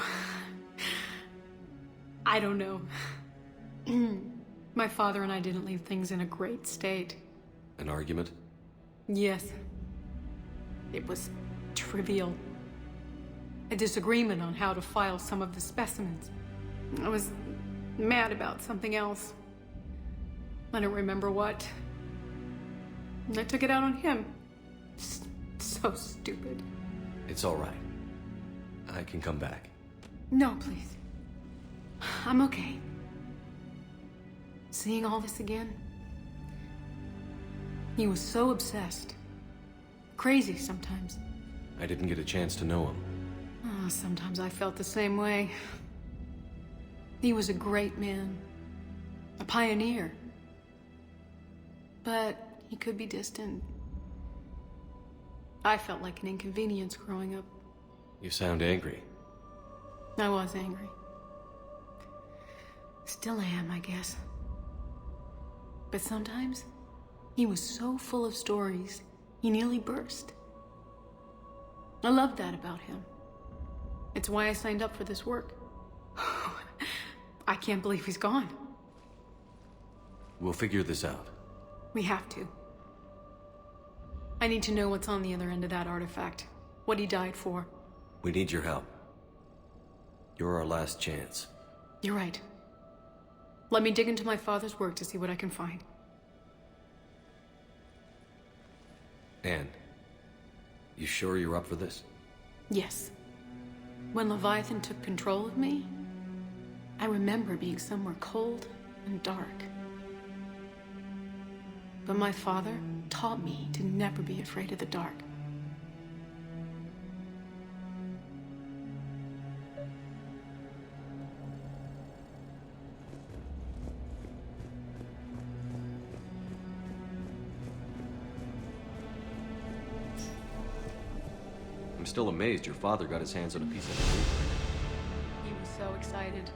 I don't know. My father and I didn't leave things in a great state. An argument? Yes. It was trivial. A disagreement on how to file some of the specimens. I was mad about something else. I don't remember what. I took it out on him. So stupid. It's all right. I can come back. No, please. I'm okay. Seeing all this again? He was so obsessed. Crazy sometimes. I didn't get a chance to know him. Oh, sometimes I felt the same way. He was a great man. A pioneer. But he could be distant. I felt like an inconvenience growing up. You sound angry. I was angry. Still am, I guess. But sometimes, he was so full of stories, he nearly burst. I loved that about him. It's why I signed up for this work. I can't believe he's gone. We'll figure this out. We have to. I need to know what's on the other end of that artifact. What he died for. We need your help. You're our last chance. You're right. Let me dig into my father's work to see what I can find. Anne, you sure you're up for this? Yes. When Leviathan took control of me, I remember being somewhere cold and dark. But my father taught me to never be afraid of the dark. I'm still amazed your father got his hands on a piece of paper. He was so excited.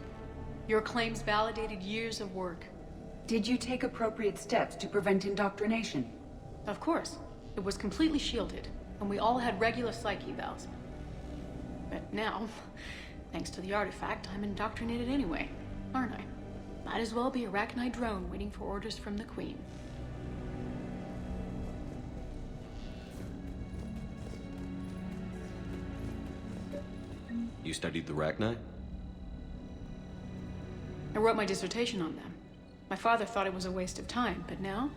Your claims validated years of work. Did you take appropriate steps to prevent indoctrination? Of course. It was completely shielded, and we all had regular psych evals. But now, thanks to the artifact, I'm indoctrinated anyway, aren't I? Might as well be a Arachnite drone waiting for orders from the Queen. You studied the Arachnite? I wrote my dissertation on them. My father thought it was a waste of time, but now,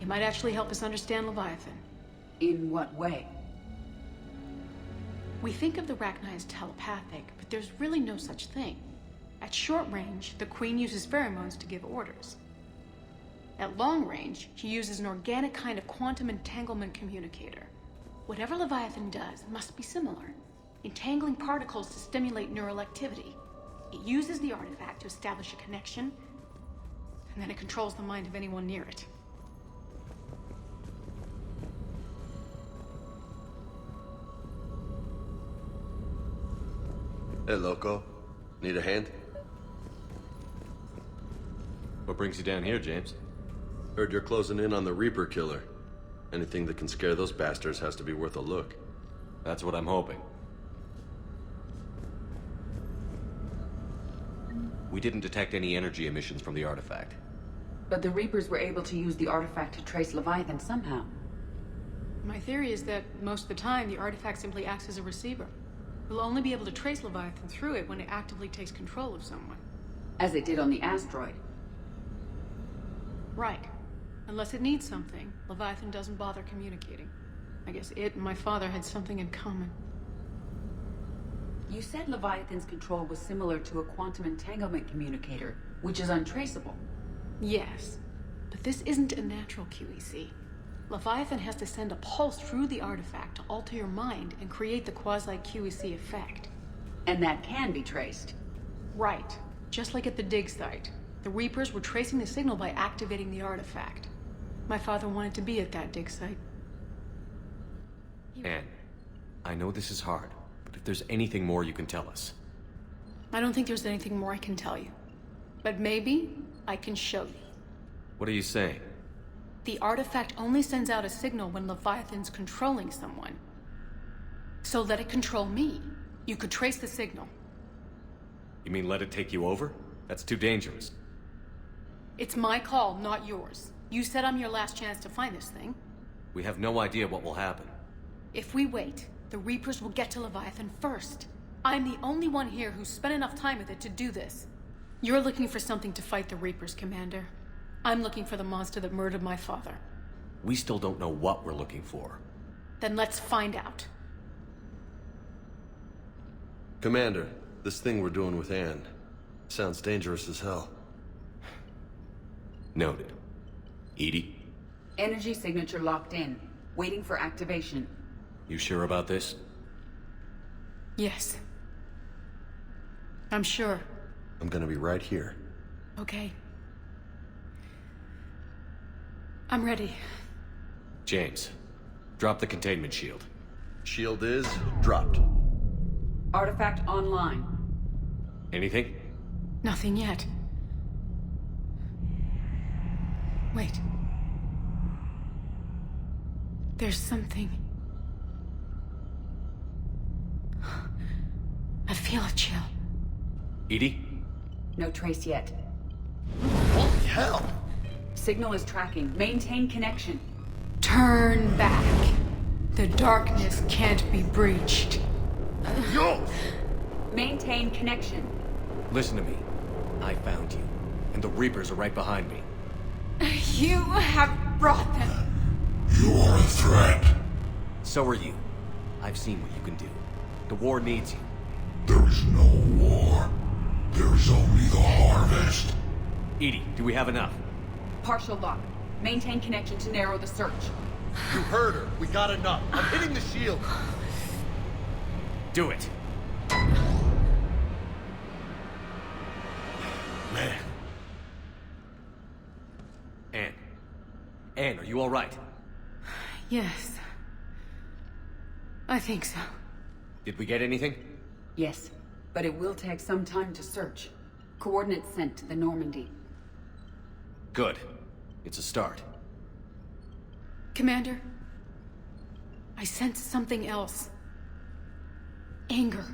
it might actually help us understand Leviathan. In what way? We think of the Arachnite as telepathic, but there's really no such thing. At short range, the Queen uses pheromones to give orders. At long range, she uses an organic kind of quantum entanglement communicator. Whatever Leviathan does must be similar, entangling particles to stimulate neural activity. It uses the artifact to establish a connection, and then it controls the mind of anyone near it. Hey, Loco. Need a hand? What brings you down here, James? Heard you're closing in on the Reaper killer. Anything that can scare those bastards has to be worth a look. That's what I'm hoping. We didn't detect any energy emissions from the artifact. But the Reapers were able to use the artifact to trace Leviathan somehow. My theory is that most of the time, the artifact simply acts as a receiver. We'll only be able to trace Leviathan through it when it actively takes control of someone. As it did on the asteroid. Right. Unless it needs something, Leviathan doesn't bother communicating. I guess it and my father had something in common. You said Leviathan's control was similar to a quantum entanglement communicator, which is untraceable. Yes, but this isn't a natural QEC. Leviathan has to send a pulse through the artifact to alter your mind and create the quasi-QEC effect. And that can be traced. Right. Just like at the dig site. The Reapers were tracing the signal by activating the artifact. My father wanted to be at that dig site. Anne, I know this is hard, but if there's anything more you can tell us. I don't think there's anything more I can tell you. But maybe I can show you. What are you saying? The artifact only sends out a signal when Leviathan's controlling someone. So let it control me. You could trace the signal. You mean let it take you over? That's too dangerous. It's my call, not yours. You said I'm your last chance to find this thing. We have no idea what will happen. If we wait, the Reapers will get to Leviathan first. I'm the only one here who's spent enough time with it to do this. You're looking for something to fight the Reapers, Commander. I'm looking for the monster that murdered my father. We still don't know what we're looking for. Then let's find out. Commander, this thing we're doing with Anne sounds dangerous as hell. Noted. Edie? Energy signature locked in, waiting for activation. You sure about this? Yes. I'm sure. I'm gonna be right here. Okay. I'm ready. James, drop the containment shield. Shield is dropped. Artifact online. Anything? Nothing yet. Wait. There's something. I feel a chill. Edie? No trace yet. Holy hell! Signal is tracking. Maintain connection. Turn back. The darkness can't be breached. Yo! Maintain connection. Listen to me. I found you, and the Reapers are right behind me. You have brought them. You are a threat. So are you. I've seen what you can do. The war needs you. There is no war. There is only the harvest. Edie, do we have enough? Partial lock. Maintain connection to narrow the search. You heard her. We got enough. I'm hitting the shield. Do it. Man. Anne, are you all right? Yes. I think so. Did we get anything? Yes, but it will take some time to search. Coordinates sent to the Normandy. Good. It's a start. Commander, I sense something else. Anger.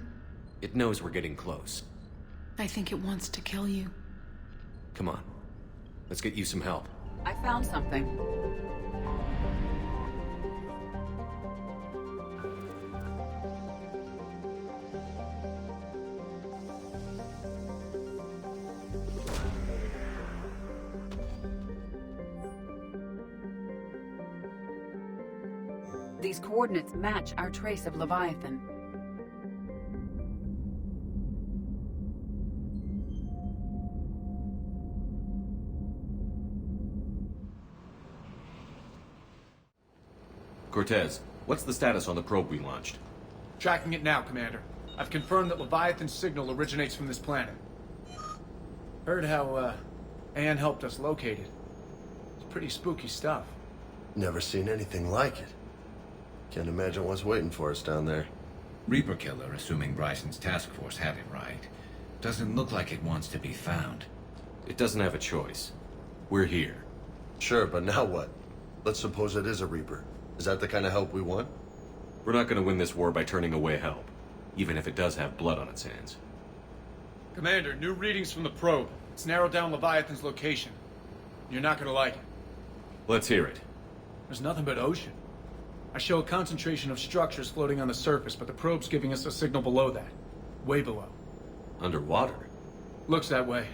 It knows we're getting close. I think it wants to kill you. Come on. Let's get you some help. I found something. These coordinates match our trace of Leviathan. Cortez, What's the status on the probe we launched? Tracking it now, Commander. I've confirmed that Leviathan's signal originates from this planet. Heard how, Anne helped us locate it. It's pretty spooky stuff. Never seen anything like it. Can't imagine what's waiting for us down there. Reaper Killer, assuming Bryson's task force had it right, doesn't look like it wants to be found. It doesn't have a choice. We're here. Sure, but now what? Let's suppose it is a Reaper. Is that the kind of help we want? We're not going to win this war by turning away help, even if it does have blood on its hands. Commander, new readings from the probe. It's narrowed down Leviathan's location. You're not gonna like it. Let's hear it. There's nothing but ocean. I show a concentration of structures floating on the surface, but the probe's giving us a signal below that. Way below. Underwater? Looks that way.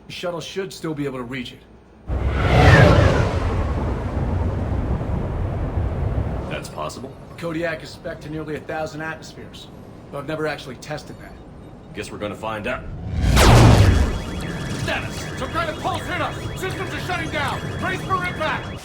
The shuttle should still be able to reach it. That's possible? Kodiak is spec'd to nearly 1,000 atmospheres, but I've never actually tested that. Guess we're gonna find out. Status! Some kind of pulse hit us! Systems are shutting down! Brace for impact!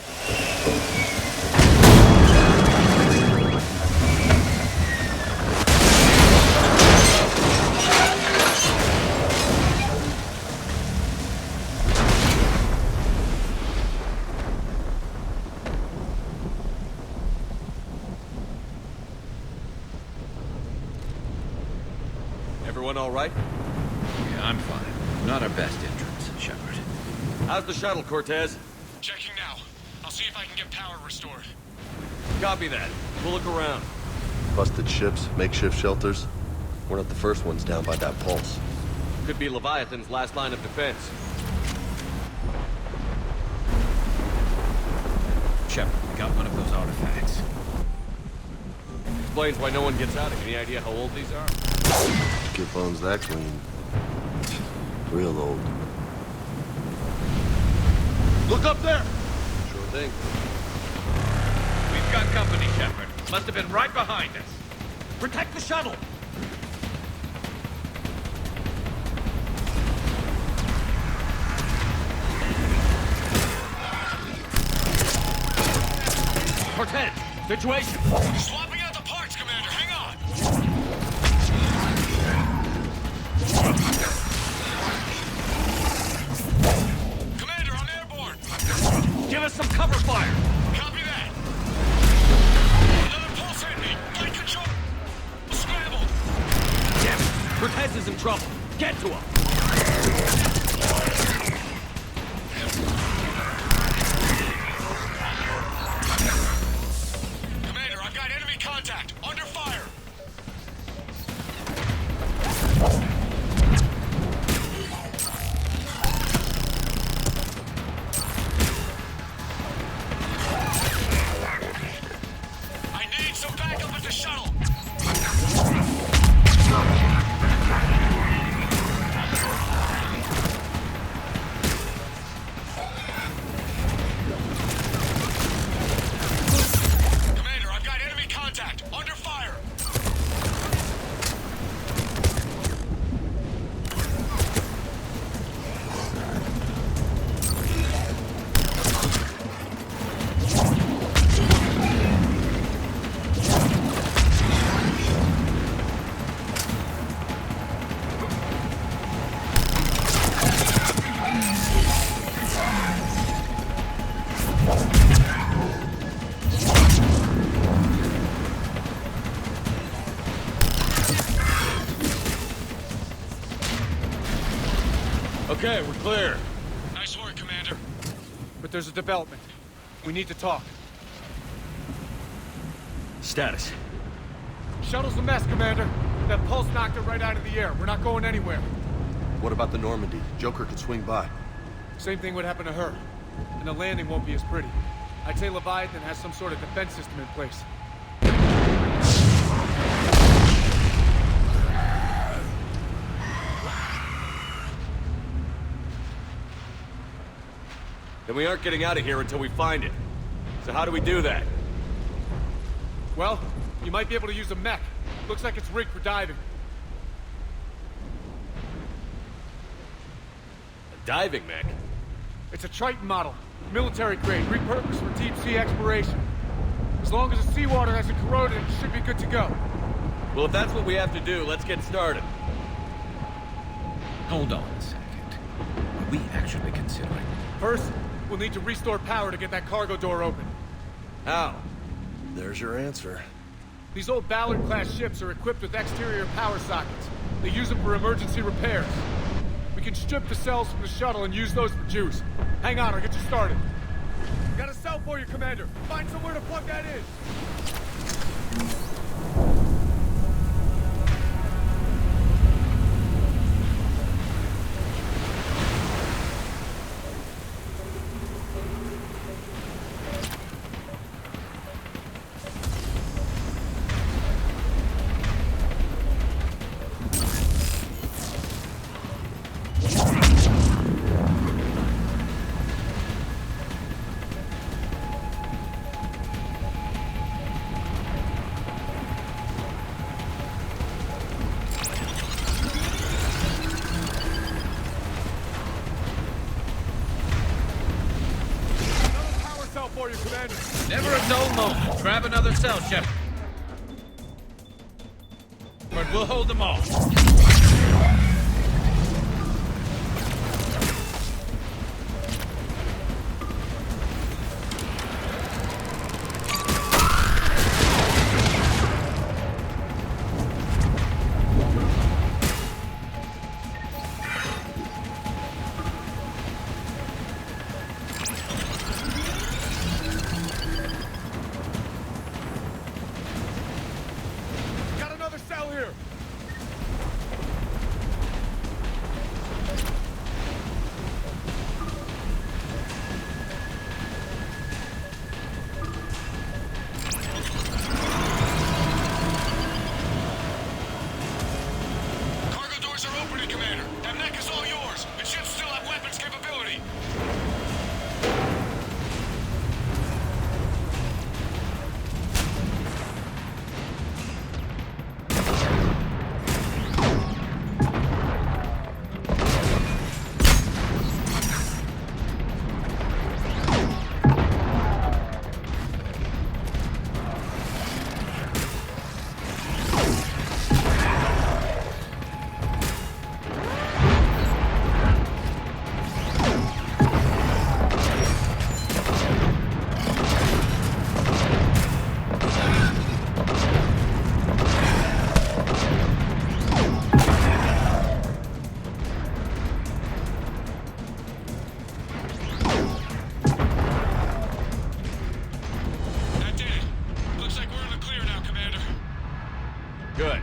Everyone all right? Yeah, I'm fine. Not our best entrance, Shepard. How's the shuttle, Cortez? Checking now. I'll see if I can get power restored. Copy that. We'll look around. Busted ships, makeshift shelters. We're not the first ones down by that pulse. Could be Leviathan's last line of defense. Shepard, we got one of those artifacts. Explains why no one gets out. Any idea how old these are? Get bones that clean. Real old. Look up there! Sure thing. We've got company, Shepard. Must have been right behind us. Protect the shuttle! Cortez, situation! Swapping out the parts, Commander. Hang on! Commander, I'm airborne! Give us some cover fire! Copy that! Another pulse hit me! Flight control! Scramble! Damn it! Cortez is in trouble! Get to him! Commander, I've got enemy contact! Under fire! I need some backup at the shuttle! Commander, I've got enemy contact! Under fire! Okay, we're clear. Nice work, Commander. But there's a development. We need to talk. Status. Shuttle's a mess, Commander. That pulse knocked it right out of the air. We're not going anywhere. What about the Normandy? Joker could swing by. Same thing would happen to her. And the landing won't be as pretty. I'd say Leviathan has some sort of defense system in place. Then we aren't getting out of here until we find it. So how do we do that? Well, you might be able to use a mech. Looks like it's rigged for diving. A diving mech? It's a Triton model. Military grade, repurposed for deep sea exploration. As long as the seawater hasn't corroded, it should be good to go. Well, if that's what we have to do, let's get started. Hold on a second. Are we actually considering? First, we'll need to restore power to get that cargo door open. How? There's your answer. These old Ballard-class ships are equipped with exterior power sockets. They use them for emergency repairs. We can strip the cells from the shuttle and use those for juice. Hang on, I'll get you started. Got a cell for you, Commander. Find somewhere to plug that in. For you, Commander. Never a dull moment. Grab another cell, Shepard. But we'll hold them all. Good.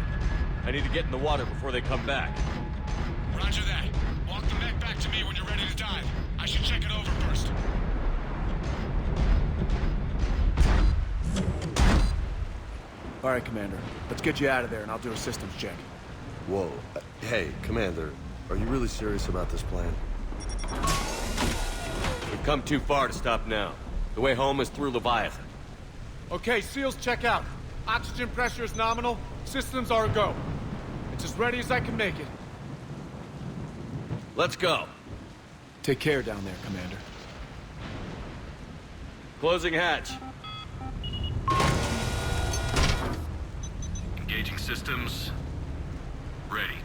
I need to get in the water before they come back. Roger that. Walk the mech back to me when you're ready to dive. I should check it over first. All right, Commander. Let's get you out of there, and I'll do a systems check. Whoa. Hey, Commander, are you really serious about this plan? We've come too far to stop now. The way home is through Leviathan. Okay, SEALs check out. Oxygen pressure is nominal. Systems are a go. It's as ready as I can make it. Let's go. Take care down there, Commander. Closing hatch. Engaging systems. Ready.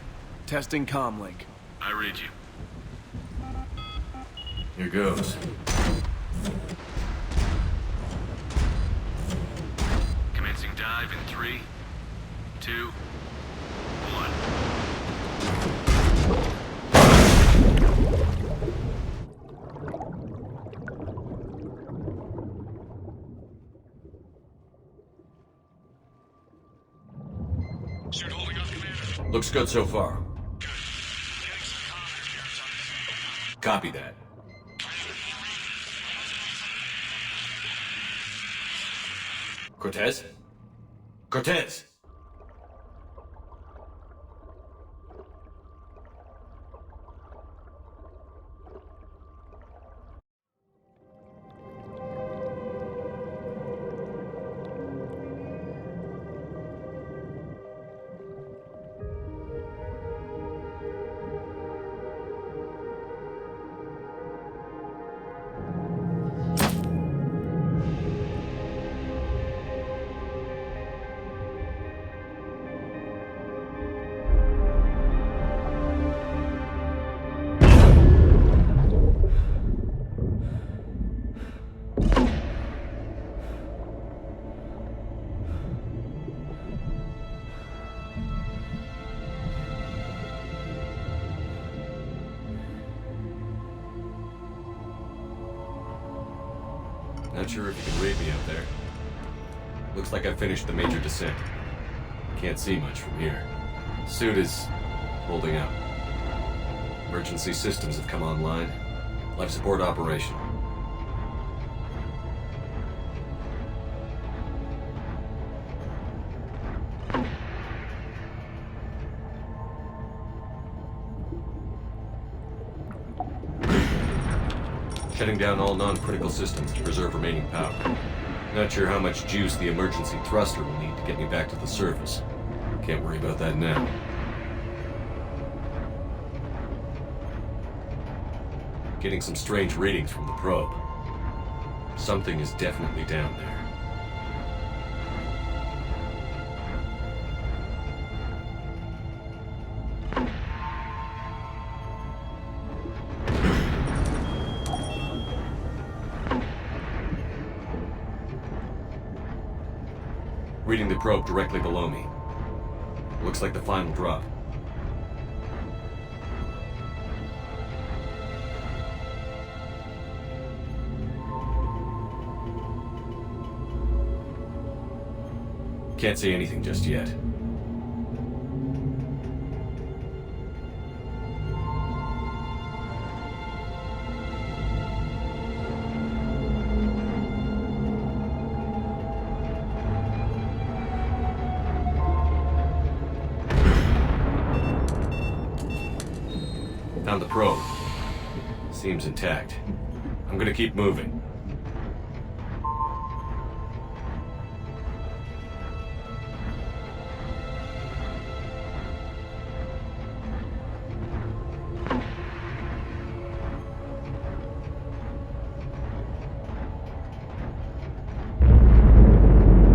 Testing comlink. I read you. Here goes. Commencing dive in 3, 2, 1. Suit holding up, Commander. Looks good so far. Copy that. Cortez? Cortez! Not sure if you can read me up there. Looks like I finished the major descent. Can't see much from here. Suit is holding up. Emergency systems have come online. Life support operational. Shutting down all non-critical systems to preserve remaining power. Not sure how much juice the emergency thruster will need to get me back to the surface. Can't worry about that now. Getting some strange readings from the probe. Something is definitely down there. Reading the probe directly below me. Looks like the final drop. Can't say anything just yet. Found the probe. Seems intact. I'm gonna keep moving.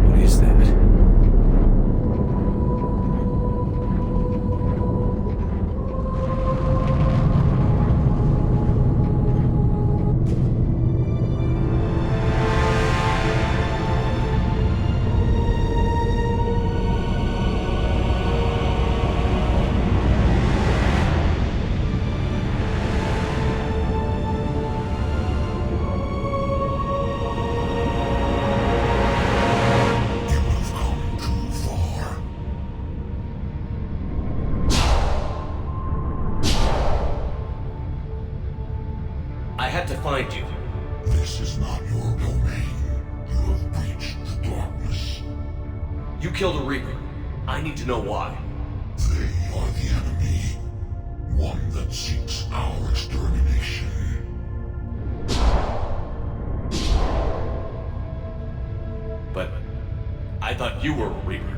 What is that? I had to find you. This is not your domain. You have breached the darkness. You killed a Reaper. I need to know why. They are the enemy. One that seeks our extermination. But I thought you were a Reaper.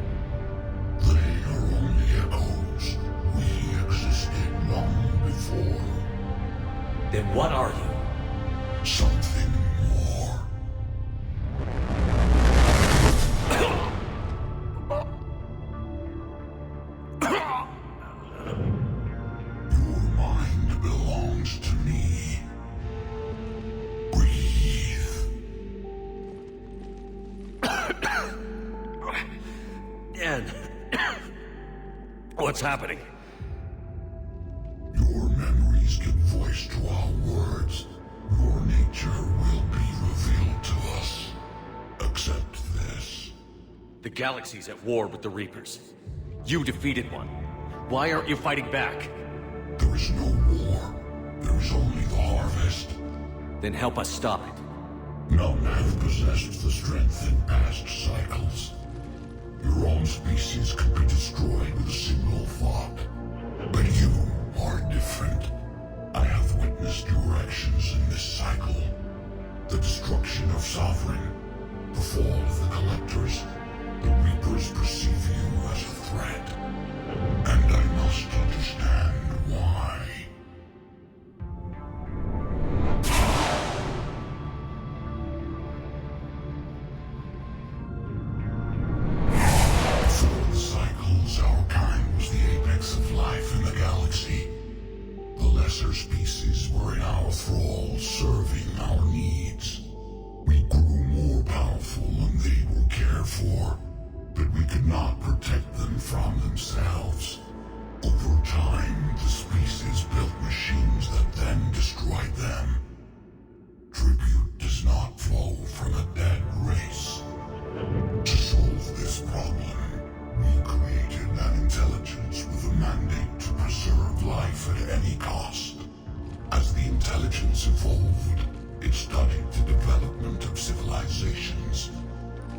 They are only echoes. We existed long before. Then what are you? Something more. Your mind belongs to me. Breathe. Dan. What's happening? Your memories give voice to our words. Your nature will be revealed to us. Accept this. The galaxy's at war with the Reapers. You defeated one. Why aren't you fighting back? There is no war. There is only the harvest. Then help us stop it. None have possessed the strength in past cycles. Your own species could be destroyed with a single thought. But you are different. I have witnessed your actions in this cycle. The destruction of Sovereign, the fall of the Collectors. The Reapers perceive you as a threat. And I must understand why. Before the cycles, our kind was the apex of life in the galaxy. The lesser species were in our thrall, serving our needs. We grew more powerful, and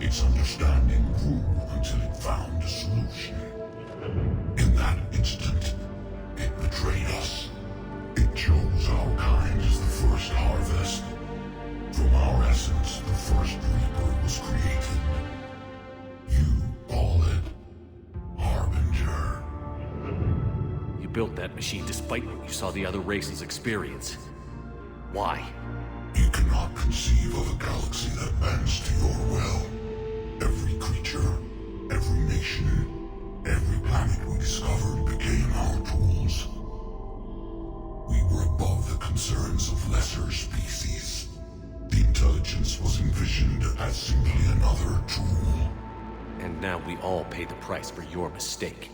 Its understanding grew until it found a solution. In that instant, it betrayed us. It chose our kind as the first harvest. From our essence, the first Reaper was created. You call it Harbinger. You built that machine despite what you saw the other races experience. Why? You cannot conceive of a galaxy that bends to your will. Every creature, every nation, every planet we discovered became our tools. We were above the concerns of lesser species. The intelligence was envisioned as simply another tool. And now we all pay the price for your mistake.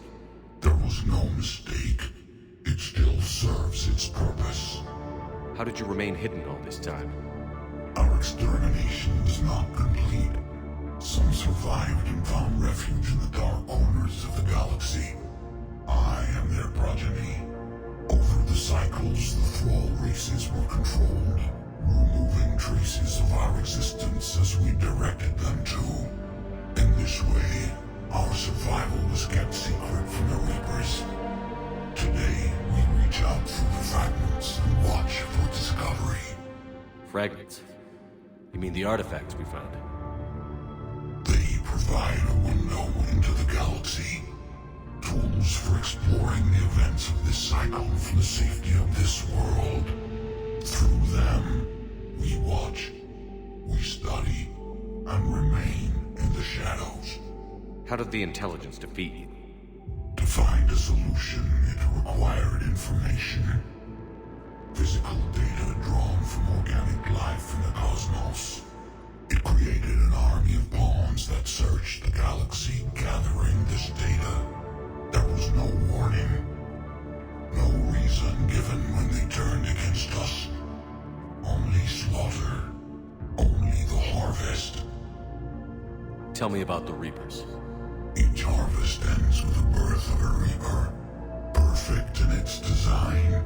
There was no mistake. It still serves its purpose. How did you remain hidden all this time? Our extermination is not complete. Some survived and found refuge in the dark corners of the galaxy. I am their progeny. Over the cycles, the thrall races were controlled, removing traces of our existence as we directed them to. In this way, our survival was kept secret from the Reapers. Today, we reach out through the fragments and watch for discovery. Fragments? You mean the artifacts we found? They provide a window into the galaxy. Tools for exploring the events of this cycle from the safety of this world. Through them, we watch, we study, and remain in the shadows. How did the intelligence defeat you? To find a solution, it required information. Physical data drawn from organic life in the cosmos. It created an army of pawns that searched the galaxy, gathering this data. There was no warning. No reason given when they turned against us. Only slaughter. Only the harvest. Tell me about the Reapers. Each harvest ends with the birth of a Reaper. Perfect in its design.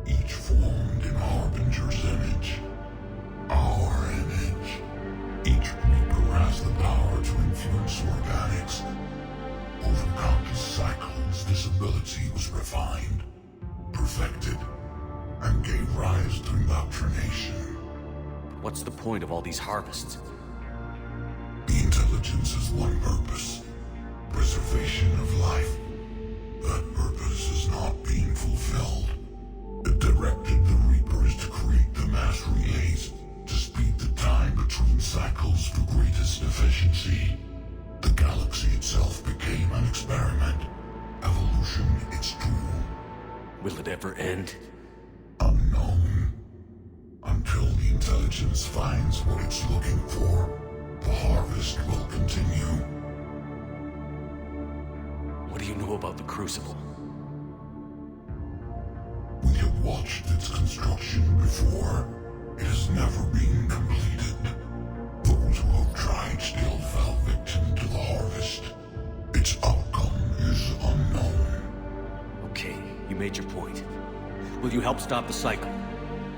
Each formed in Harbinger's image. Our image. Each Reaper has the power to influence organics. Over countless cycles, this ability was refined, perfected, and gave rise to indoctrination. What's the point of all these harvests? The intelligence has one purpose. Preservation of life. That purpose is not being fulfilled. It directed the Reapers to create the mass relays to speed the time between cycles for greatest efficiency. The galaxy itself became an experiment. Evolution its tool. Will it ever end? Unknown. Until the intelligence finds what it's looking for, the harvest will continue. What do you know about the Crucible? We have watched its construction before. It has never been completed. Those who have tried still fell victim to the harvest. Its outcome is unknown. Okay, you made your point. Will you help stop the cycle?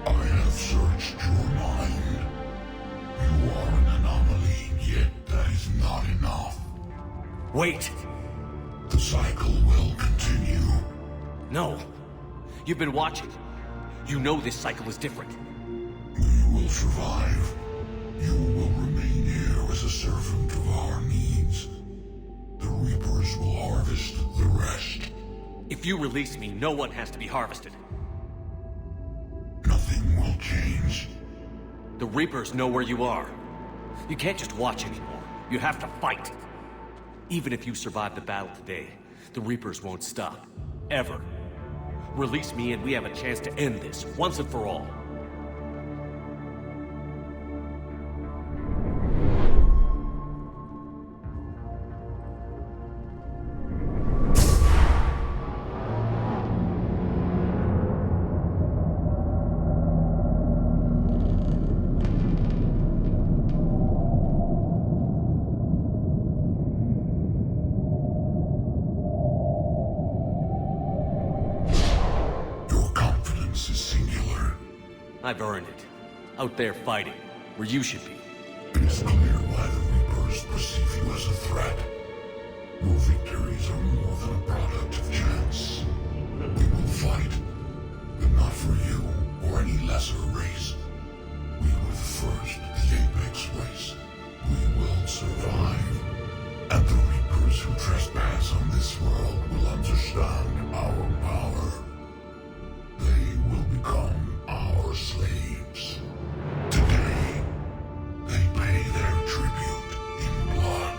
I have searched your mind. You are an anomaly, yet that is not enough. Wait! The cycle will continue. No. You've been watching. You know this cycle is different. We will survive. You will remain here as a servant of our needs. The Reapers will harvest the rest. If you release me, no one has to be harvested. Nothing will change. The Reapers know where you are. You can't just watch anymore. You have to fight. Even if you survive the battle today, the Reapers won't stop. Ever. Release me and we have a chance to end this, once and for all. I've earned it. Out there fighting, where you should be. It is clear why the Reapers survive. And the Reapers who trespass on this world will understand our power. They will become our slaves. Today, they pay their tribute in blood.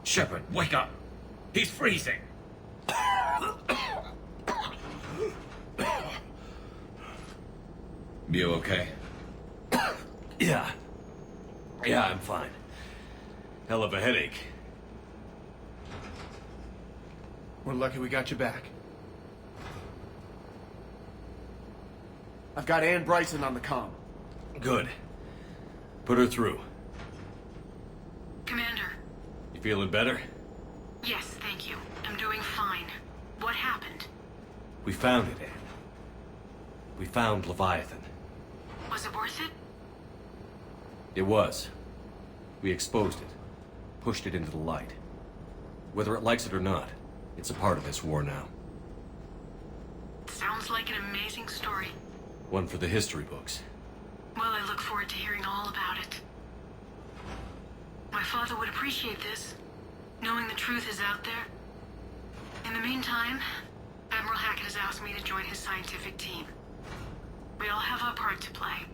Shepard, wake up! He's freezing! You okay? Yeah, I'm fine. Hell of a headache. We're lucky we got you back. I've got Ann Bryson on the comm. Good. Put her through. Commander. You feeling better? Yes, thank you. I'm doing fine. What happened? We found it, Ann. We found Leviathan. Was it worth it? It was. We exposed it. Pushed it into the light. Whether it likes it or not, it's a part of this war now. Sounds like an amazing story. One for the history books. Well, I look forward to hearing all about it. My father would appreciate this, knowing the truth is out there. In the meantime, Admiral Hackett has asked me to join his scientific team. We all have our part to play.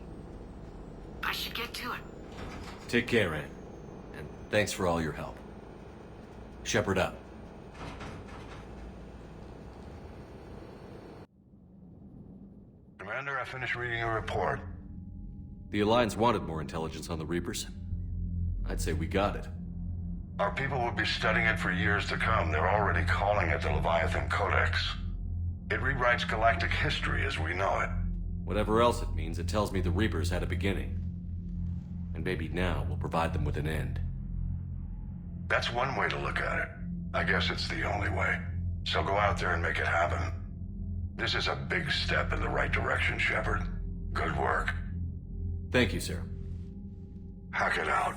I should get to it. Take care, Ann. And thanks for all your help. Shepard up. Commander, I finished reading your report. The Alliance wanted more intelligence on the Reapers. I'd say we got it. Our people will be studying it for years to come. They're already calling it the Leviathan Codex. It rewrites galactic history as we know it. Whatever else it means, it tells me the Reapers had a beginning. And maybe now we'll provide them with an end. That's one way to look at it. I guess it's the only way. So go out there and make it happen. This is a big step in the right direction, Shepard. Good work. Thank you, sir. Hackett out.